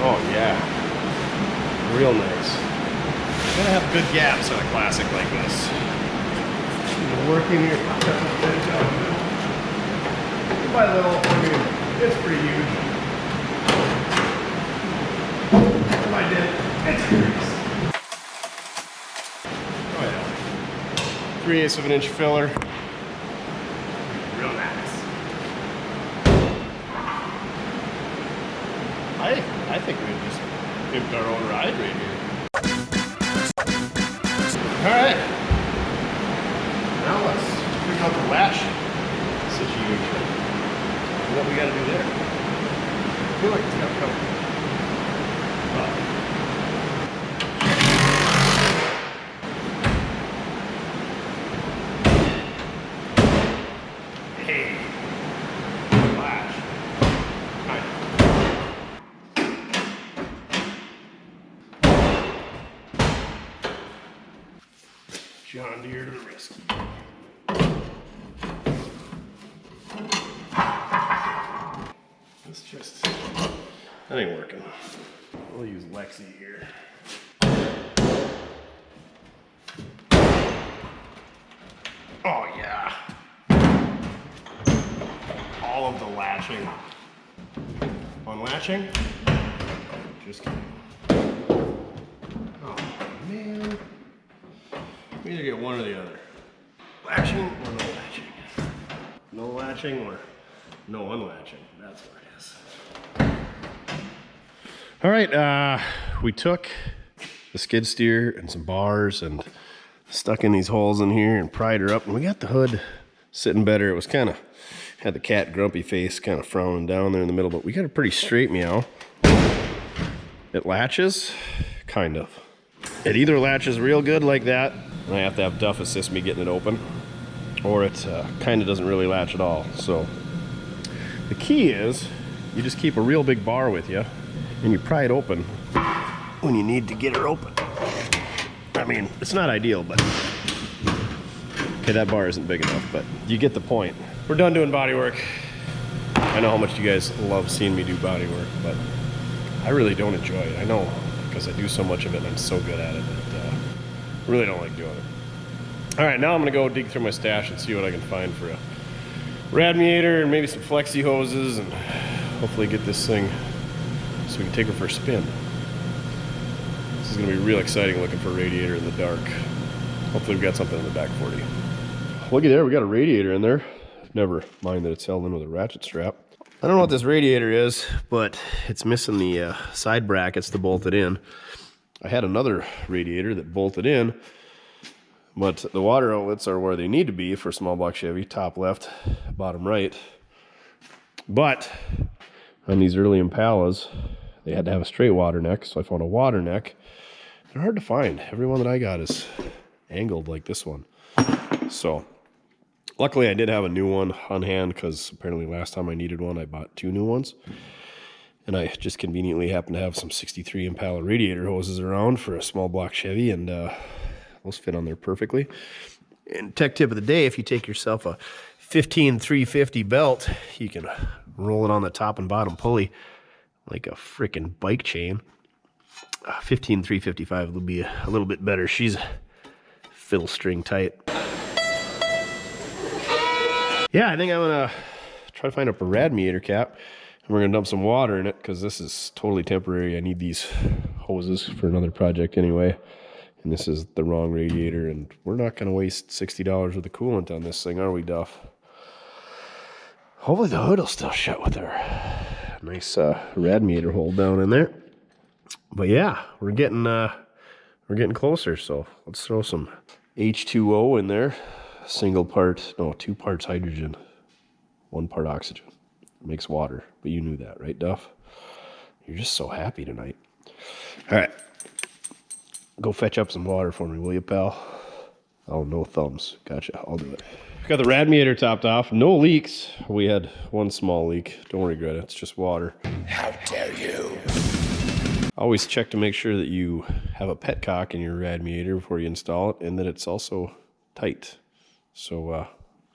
Oh yeah, real nice. Gotta have good gaps on a classic like this. Working here, little by little. I mean, it's pretty huge. If I did, it's grease. Oh yeah, 3/8 of an inch filler. Real nice. I think we just pimped our own ride right here. All right. Now let's figure out the lash situation. What we got to do there? I feel like it's got to come. Hey, lash. Kind of. John Deere to the rescue. It's just, that ain't working. We'll use Lexi here. Oh yeah. All of the latching. Unlatching? Just kidding. Oh man. We either get one or the other. Latching or no latching. No latching or no unlatching. That's what it is. All right, we took the skid steer and some bars and stuck in these holes in here and pried her up, and we got the hood sitting better. It was kind of, had the cat grumpy face kind of frowning down there in the middle, but we got a pretty straight meow. It latches, kind of. It either latches real good like that, and I have to have Duff assist me getting it open, or it kind of doesn't really latch at all. So the key is you just keep a real big bar with you and you pry it open when you need to get her open. I mean, it's not ideal, but okay, that bar isn't big enough, but you get the point. We're done doing body work. I know how much you guys love seeing me do body work, but I really don't enjoy it. I know, because I do so much of it and I'm so good at it, but I really don't like doing it. All right, now I'm gonna go dig through my stash and see what I can find for a radiator and maybe some flexi hoses, and hopefully get this thing so we can take her for a spin. This is gonna be real exciting looking for a radiator in the dark. Hopefully we've got something in the back 40. Looky there, we got a radiator in there. Never mind that it's held in with a ratchet strap. I don't know what this radiator is, but it's missing the side brackets to bolt it in. I had another radiator that bolted in, but the water outlets are where they need to be for small block Chevy, top left, bottom right. But on these early Impalas, they had to have a straight water neck, so I found a water neck. They're hard to find. Every one that I got is angled like this one. So luckily I did have a new one on hand, because apparently last time I needed one, I bought 2 new ones. And I just conveniently happened to have some 63 Impala radiator hoses around for a small block Chevy, and those fit on there perfectly. And tech tip of the day, if you take yourself a 15-350 belt, you can roll it on the top and bottom pulley like a freaking bike chain. 15-355 will be a little bit better. She's fiddle string tight. Yeah, I think I'm gonna try to find up a radiator cap, and we're gonna dump some water in it, because this is totally temporary. I need these hoses for another project anyway, and this is the wrong radiator, and we're not gonna waste $60 worth of coolant on this thing, are we, Duff? Hopefully the hood will still shut with our nice radiator hole down in there. But yeah, we're getting closer, so let's throw some H2O in there. Single part, no, 2 parts hydrogen, 1 part oxygen. It makes water, but you knew that, right, Duff? You're just so happy tonight. All right, go fetch up some water for me, will you, pal? Oh, no thumbs. Gotcha, I'll do it. Got the radiator topped off, no leaks. We had 1 small leak. Don't regret it, it's just water. How dare you? Always check to make sure that you have a petcock in your radiator before you install it, and that it's also tight. So,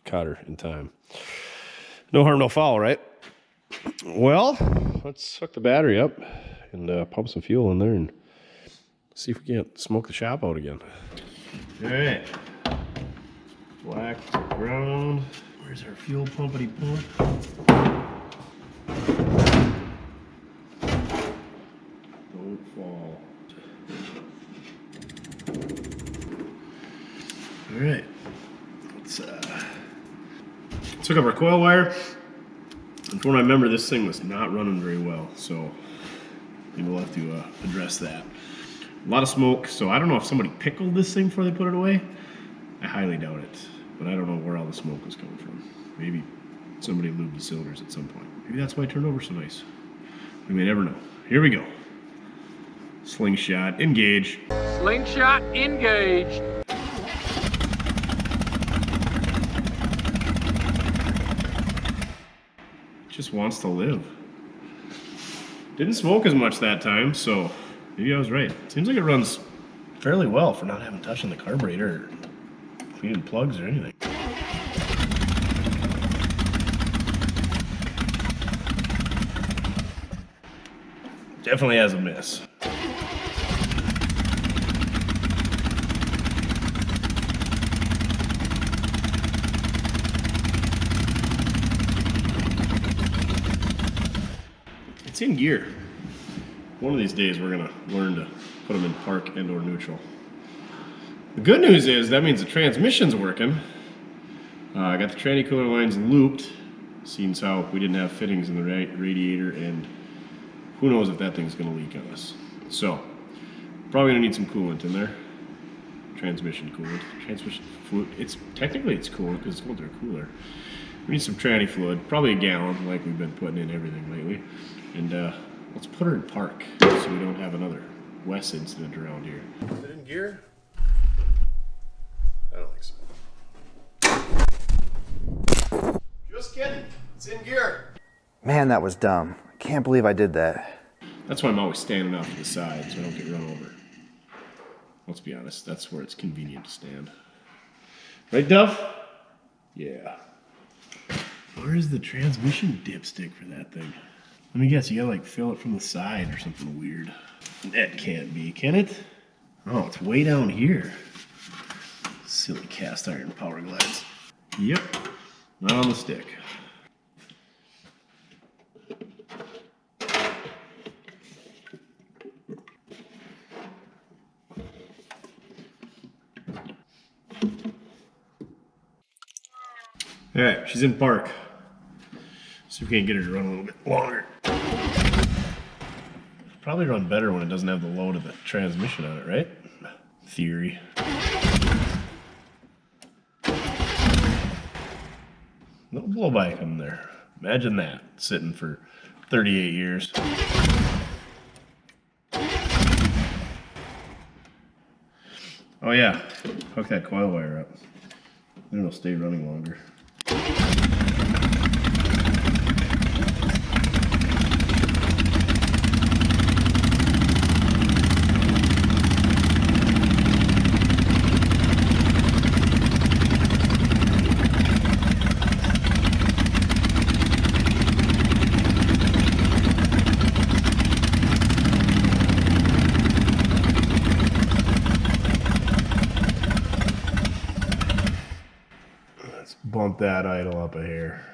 caught her in time. No harm, no foul, right? Well, let's hook the battery up and pump some fuel in there and see if we can't smoke the shop out again. All right. Black ground. Where's our fuel pumpity pump? Don't fall. All right. Let's hook up our coil wire. And from what I remember, this thing was not running very well, so maybe we'll have to address that. A lot of smoke, so I don't know if somebody pickled this thing before they put it away. I highly doubt it, but I don't know where all the smoke was coming from. Maybe somebody lubed the cylinders at some point. Maybe that's why it turned over so nice. We may never know. Here we go. Slingshot, engage. Slingshot engaged. Just wants to live. Didn't smoke as much that time, so maybe I was right. Seems like it runs fairly well for not having touched the carburetor or cleaning plugs or anything. Definitely has a miss. It's in gear. One of these days we're gonna learn to put them in park and or neutral. The good news is that means the transmission's working. I got the tranny cooler lines looped, seeing as how we didn't have fittings in the radiator, and who knows if that thing's gonna leak on us. So, probably gonna need some coolant in there. Transmission coolant. Transmission fluid. Technically it's coolant because it's going through a cooler. We need some tranny fluid, probably a gallon, like we've been putting in everything lately. And let's put her in park so we don't have another Wes incident around here. Is it in gear? I don't think so. Just kidding. It's in gear. Man, that was dumb. I can't believe I did that. That's why I'm always standing off to the side so I don't get run over. Let's be honest, that's where it's convenient to stand. Right, Duff? Yeah. Where is the transmission dipstick for that thing? Let me guess, you gotta like fill it from the side or something weird. That can't be, can it? Oh, it's way down here. Silly cast iron power glides. Yep, not on the stick. All right, she's in park. See if we can get her to run a little bit longer. Probably run better when it doesn't have the load of the transmission on it, right? Theory. Little blow by coming there. Imagine that, sitting for 38 years. Oh yeah, hook that coil wire up. Then it'll stay running longer. Bump that idle up a hair.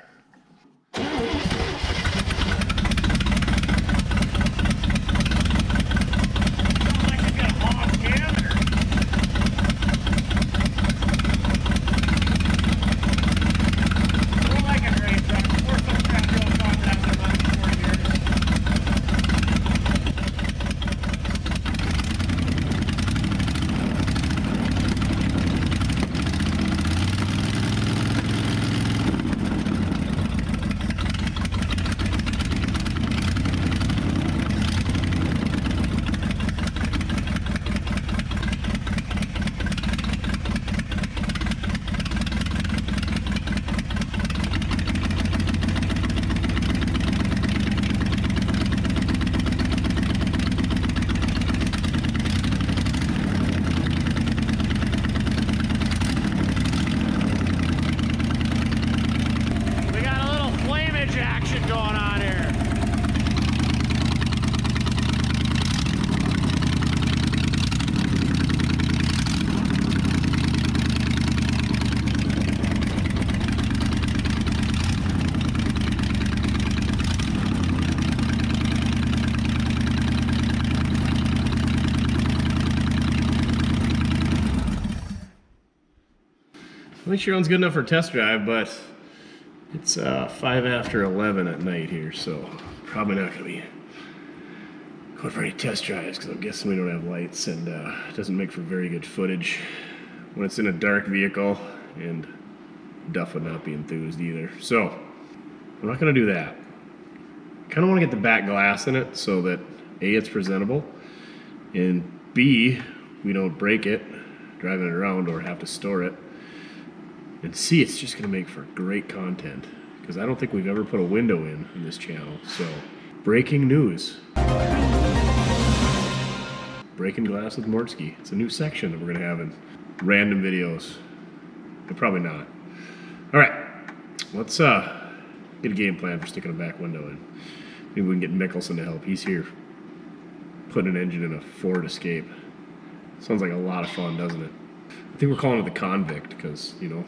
I think she runs good enough for a test drive, but it's 5 after 11 at night here, so probably not going to be going for any test drives because I'm guessing we don't have lights, and it doesn't make for very good footage when it's in a dark vehicle, and Duff would not be enthused either. So I'm not going to do that. Kind of want to get the back glass in it so that A, it's presentable, and B, we don't break it driving it around or have to store it. And C, it's just going to make for great content because I don't think we've ever put a window in this channel. So, breaking news. Breaking glass with Mortske. It's a new section that we're going to have in random videos. But probably not. All right, let's get a game plan for sticking a back window in. Maybe we can get Mickelson to help. He's here putting an engine in a Ford Escape. Sounds like a lot of fun, doesn't it? I think we're calling it the Convict because, you know,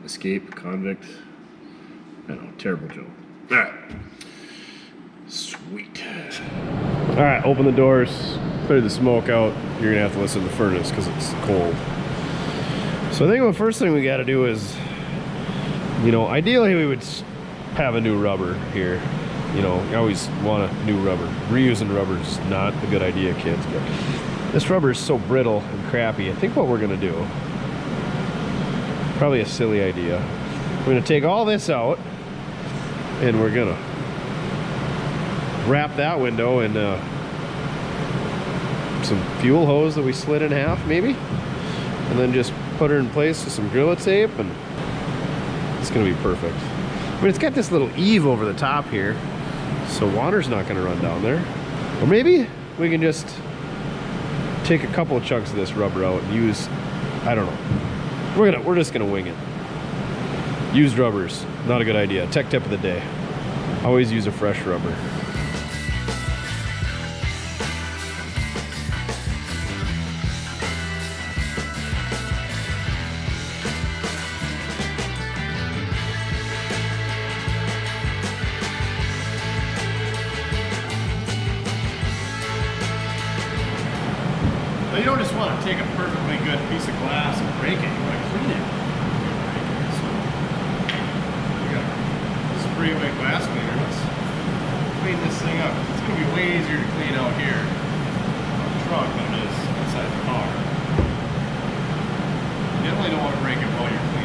Escape, Convict. I don't know, terrible joke. All right. Sweet. All right, open the doors, clear the smoke out. You're gonna have to listen to the furnace because it's cold. So I think the first thing we got to do is, you know, ideally we would have a new rubber here. You know, you always want a new rubber. Reusing rubber is not a good idea, kids, but this rubber is so brittle and crappy. I think what we're gonna do, probably a silly idea, we're gonna take all this out and we're gonna wrap that window in some fuel hose that we slid in half maybe, and then just put her in place with some Gorilla Tape, and it's gonna be perfect. I mean, it's got this little eave over the top here, so water's not gonna run down there. Or maybe we can just take a couple of chunks of this rubber out and use, I don't know. We're just gonna wing it. Used rubbers, not a good idea. Tech tip of the day. Always use a fresh rubber. Now, you don't just want to take a perfectly good piece of glass and break it, you want to clean it. So, we got spray white glass cleaner. Let's clean this thing up. It's going to be way easier to clean out here on the truck than it is inside the car. You definitely don't want to break it while you're cleaning.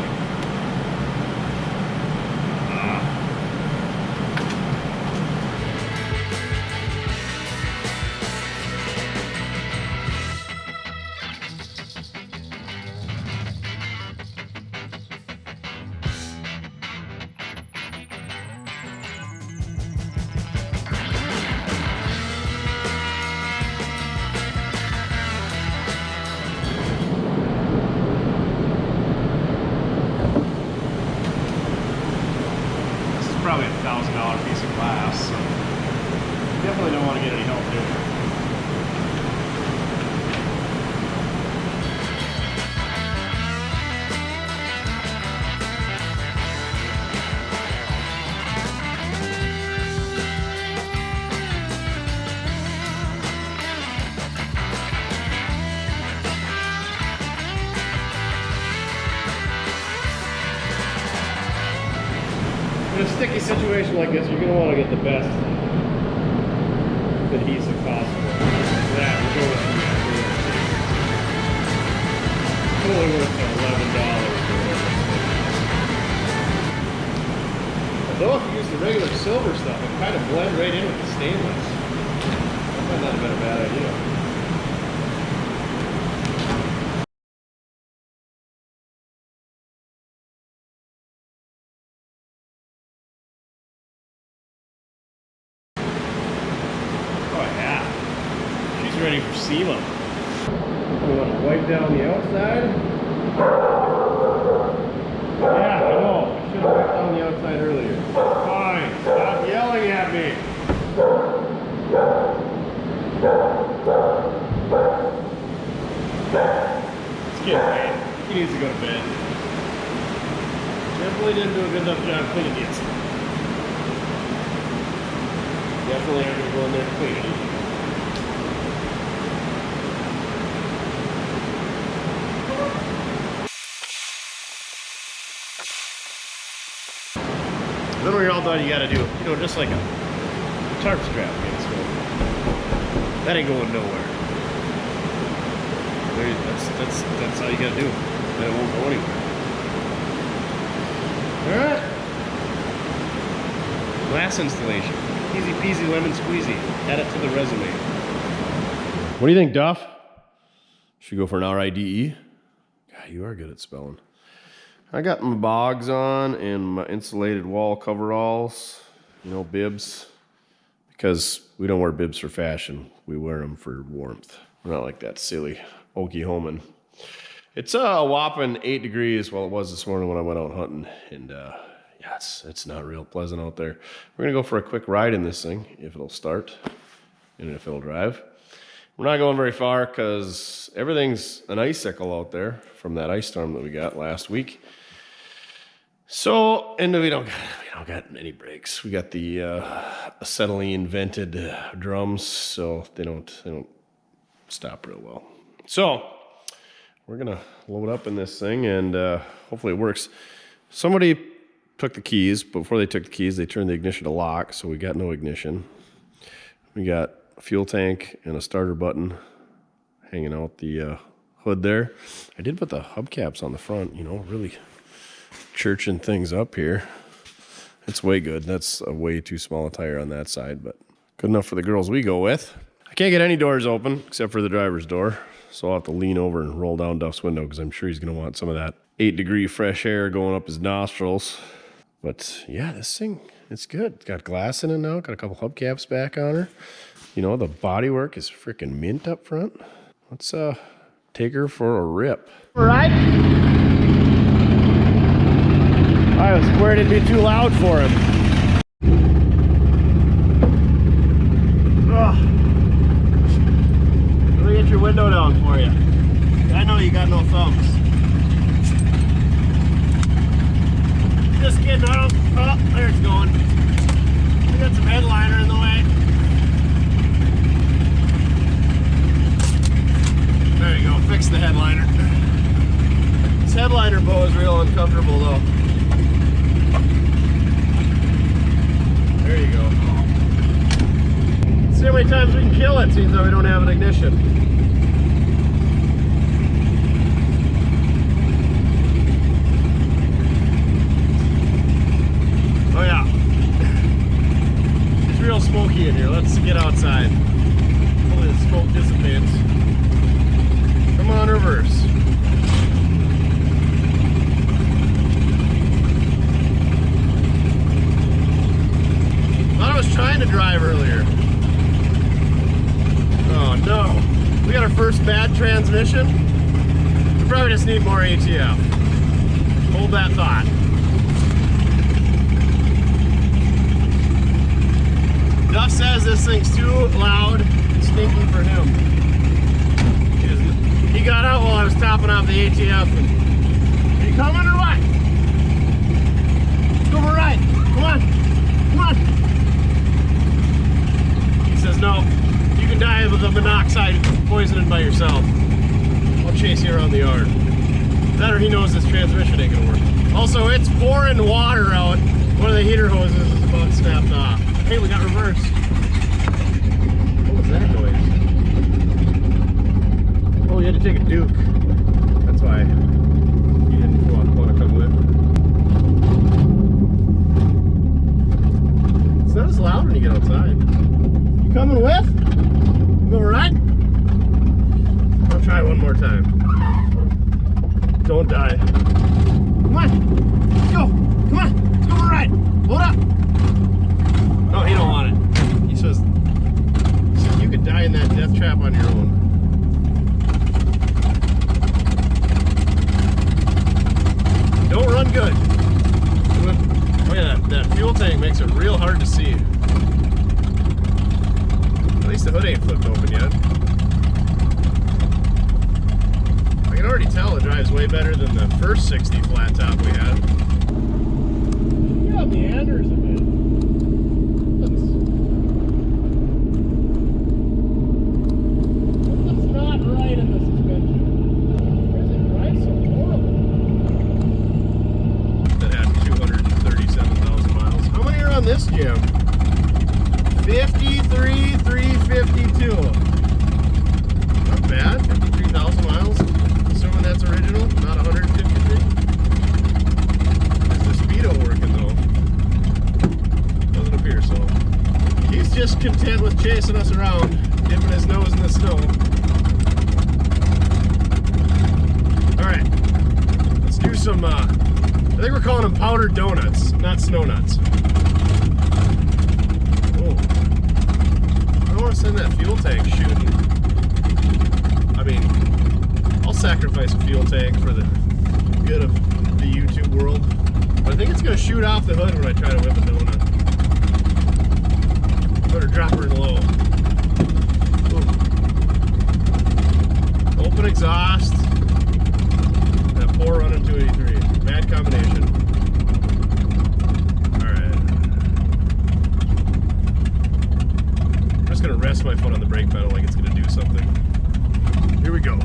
Probably $1,000 piece of glass, so definitely don't want to get any help doing it. In a sticky situation like this, you're going to want to get the best adhesive possible. That, we're going with some it's only worth $11. Although if you use the regular silver stuff, it kind of blend right in with the stainless. That might not have been a bad idea. Ready for sealing. We want to wipe down the outside. Yeah, I know. I should have wiped down the outside earlier. Fine. Stop yelling at me. Let's get Wayne. He needs to go to bed. Definitely didn't do a good enough job cleaning the inside. Definitely aren't going to go in there and clean it. Then when you're all done, you gotta do, you know, just like a tarp strap against it. That ain't going nowhere. That's how you gotta do it. That won't go anywhere. Alright. Glass installation. Easy peasy lemon squeezy. Add it to the resume. What do you think, Duff? Should we go for an RIDE? God, you are good at spelling. I got my bogs on and my insulated wall coveralls, you know, bibs, because we don't wear bibs for fashion. We wear them for warmth. We're not like that silly Oklahoma. It's a whopping 8 degrees. Well, it was this morning when I went out hunting, and yeah, it's not real pleasant out there. We're gonna go for a quick ride in this thing, if it'll start and if it'll drive. We're not going very far because everything's an icicle out there from that ice storm that we got last week. So, and we don't got any brakes. We got the acetylene vented drums, so they don't stop real well. So, we're gonna load up in this thing and hopefully it works. Somebody took the keys. Before they took the keys, they turned the ignition to lock, so we got no ignition. We got a fuel tank and a starter button hanging out the hood there. I did put the hubcaps on the front, you know, really churching things up here. It's way good. That's a way too small a tire on that side, but good enough for the girls we go with. I can't get any doors open except for the driver's door, so I'll have to lean over and roll down Duff's window because I'm sure he's going to want some of that 8-degree fresh air going up his nostrils. But yeah, this thing, it's good. It's got glass in it now. Got a couple hubcaps back on her. You know, the bodywork is freaking mint up front. Let's take her for a rip. All right. I was worried it'd be too loud for him. Ugh. Let me get your window down for you. I know you got no thumbs. Just kidding, I don't. Oh, there it's going. We got some headliner in the way. There you go, fix the headliner. This headliner bow is real uncomfortable though. There you go. See how many times we can kill it, seems that we don't have an ignition. Oh yeah. It's real smoky in here. Let's get outside. Hopefully the smoke dissipates. Come on, reverse. I was trying to drive earlier. Oh no. We got our first bad transmission. We probably just need more ATF. Hold that thought. Duff says this thing's too loud and stinky for him. He got out while I was topping off the ATF. And, are you coming or what? Let's go for a ride. Come on. Come on. He says, no, you can die with a monoxide poisoning by yourself. I'll chase you around the yard. That or he knows this transmission ain't gonna work. Also, it's pouring water out. One of the heater hoses is about snapped off. Hey, we got reverse. What was that noise? Oh, you had to take a Duke. That's why you didn't want to come with. It's not as loud when you get outside. You coming with? You going right? I'll try one more time. Don't die. Come on. Let's go. Come on. Let's go for a ride. Hold up. No, he don't want it. He says you could die in that death trap on your own. Don't run good. Oh yeah, that fuel tank makes it real hard to see. At least the hood ain't flipped open yet. I can already tell it drives way better than the first 60 flat top we had. Yeah, meanders a bit. What's not right in the suspension? Why does it drive so horrible? That had 237,000 miles. How many are on this jam? 53,352. Not bad. 53,000 miles. Assuming that's original, not 153. Is the speedo working though? Doesn't appear so. He's just content with chasing us around, dipping his nose in the snow. Alright. Let's do some, I think we're calling them powdered donuts, not snow nuts. Oh. I don't want to send that fuel tank shooting. I mean, I'll sacrifice a fuel tank for the good of the YouTube world. But I think it's going to shoot off the hood when I try to whip a donut. Better drop her in low. Ooh. Open exhaust. That poor running 283. Bad combination. Alright. I'm just going to rest my foot on the brake pedal like it's going to do something. Here we go.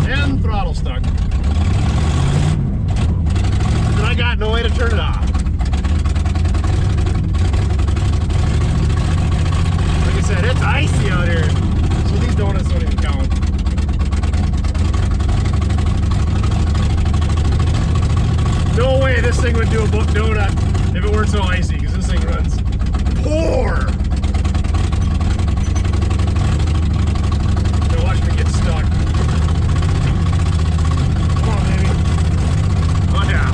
And throttle stuck. And I got no way to turn it off. Like I said, it's icy out here. So these donuts don't even count. No way this thing would do a donut if it weren't so icy, because this thing runs poor. Now watch me get stuck. Come on, baby. Oh yeah.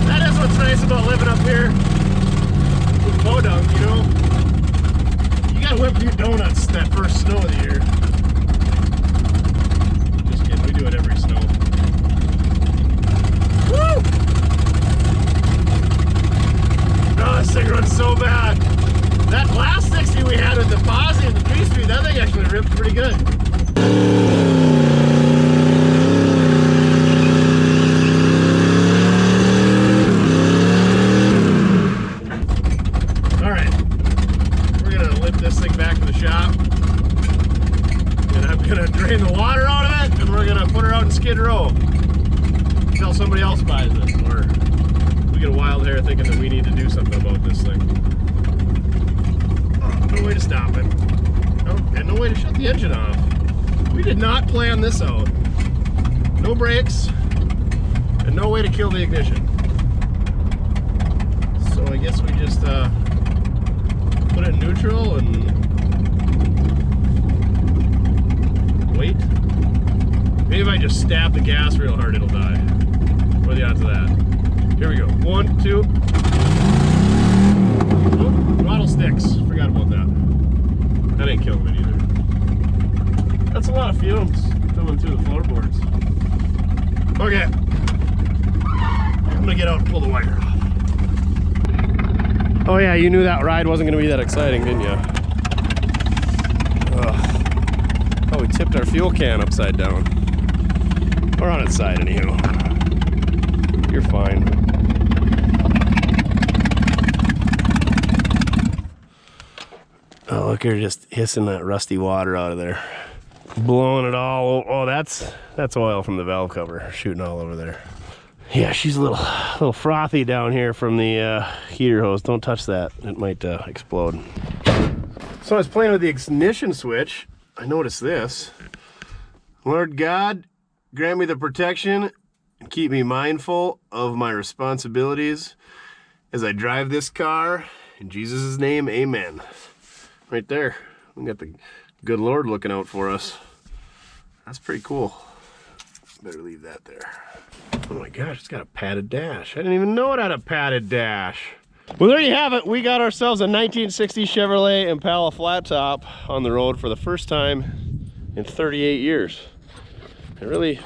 That is what's nice about living up here with Podunk, you know? You gotta whip through donuts that first snow of the year. Just kidding, we do it every snow. Woo! Oh, this thing runs so bad. That last 60 we had with the posse and the 3-speed, that thing actually ripped pretty good. Drain the water out of it, and we're gonna put her out in Skid Row until somebody else buys it, or we get a wild hair thinking that we need to do something about this thing. Oh, no way to stop it. Oh, and no way to shut the engine off. We did not plan this out. No brakes, and no way to kill the ignition. So I guess we just put it in neutral and wait. Maybe if I just stab the gas real hard, it'll die. What are the odds of that? Here we go. 1, 2. Oh, throttle sticks. Forgot about that. That ain't killing it either. That's a lot of fumes coming through the floorboards. Okay. I'm gonna get out and pull the wire off. Oh yeah, you knew that ride wasn't gonna be that exciting, didn't you? Ugh. Oh, we tipped our fuel can upside down. Or on its side, anyhow. You're fine. Oh, look, you're just hissing that rusty water out of there. Blowing it all. Oh, that's oil from the valve cover shooting all over there. Yeah, she's a little frothy down here from the heater hose. Don't touch that. It might explode. So I was playing with the ignition switch. I noticed this. Lord God, grant me the protection and keep me mindful of my responsibilities as I drive this car. In Jesus' name, amen. Right there. We got the good Lord looking out for us. That's pretty cool. Better leave that there. Oh my gosh, it's got a padded dash. I didn't even know it had a padded dash. Well, there you have it. We got ourselves a 1960 Chevrolet Impala flat top on the road for the first time in 38 years. It really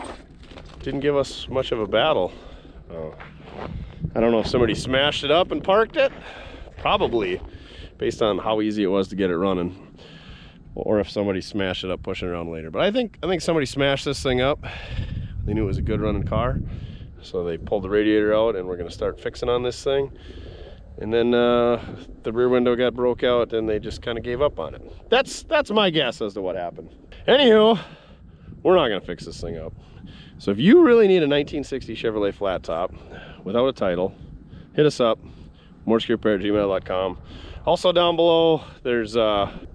didn't give us much of a battle. I don't know if somebody smashed it up and parked it. Probably, based on how easy it was to get it running. Or if somebody smashed it up pushing it around later. But I think somebody smashed this thing up. They knew it was a good running car. So they pulled the radiator out and we're gonna start fixing on this thing. And then the rear window got broke out and they just kind of gave up on it. That's my guess as to what happened. Anywho, we're not gonna fix this thing up. So if you really need a 1960 Chevrolet flat top without a title, hit us up, mortskerepair@gmail.com. Also down below, there's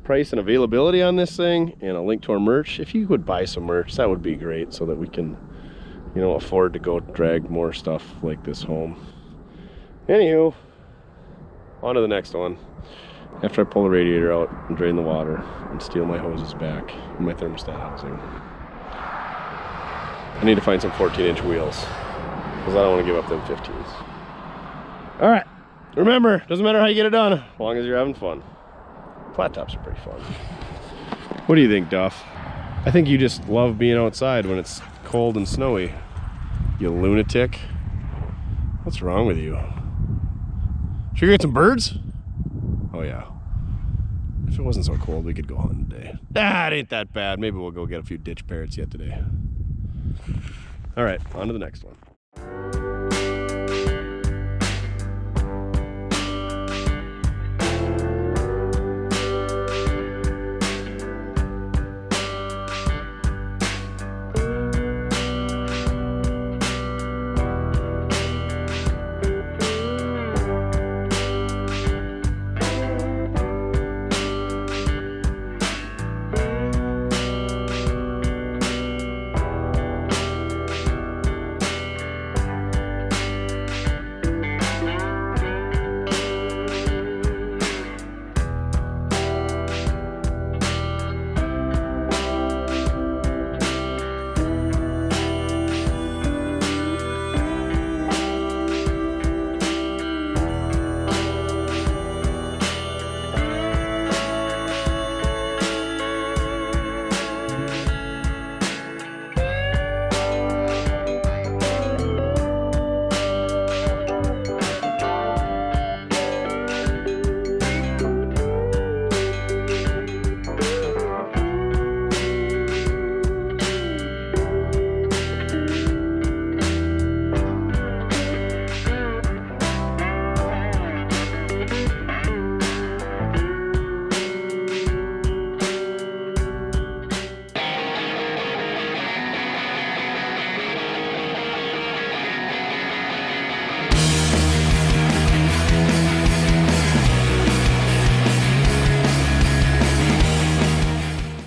price and availability on this thing and a link to our merch. If you would buy some merch, that would be great so that we can, you know, afford to go drag more stuff like this home. Anywho, on to the next one. After I pull the radiator out and drain the water and steal my hoses back and my thermostat housing, I need to find some 14-inch wheels because I don't want to give up them 15s. All right, remember, doesn't matter how you get it done, as long as you're having fun. Flat tops are pretty fun. What do you think, Duff? I think you just love being outside when it's cold and snowy. You lunatic. What's wrong with you? Should we get some birds? Oh yeah. If it wasn't so cold, we could go hunting today. Ah, it ain't that bad. Maybe we'll go get a few ditch parrots yet today. All right, on to the next one.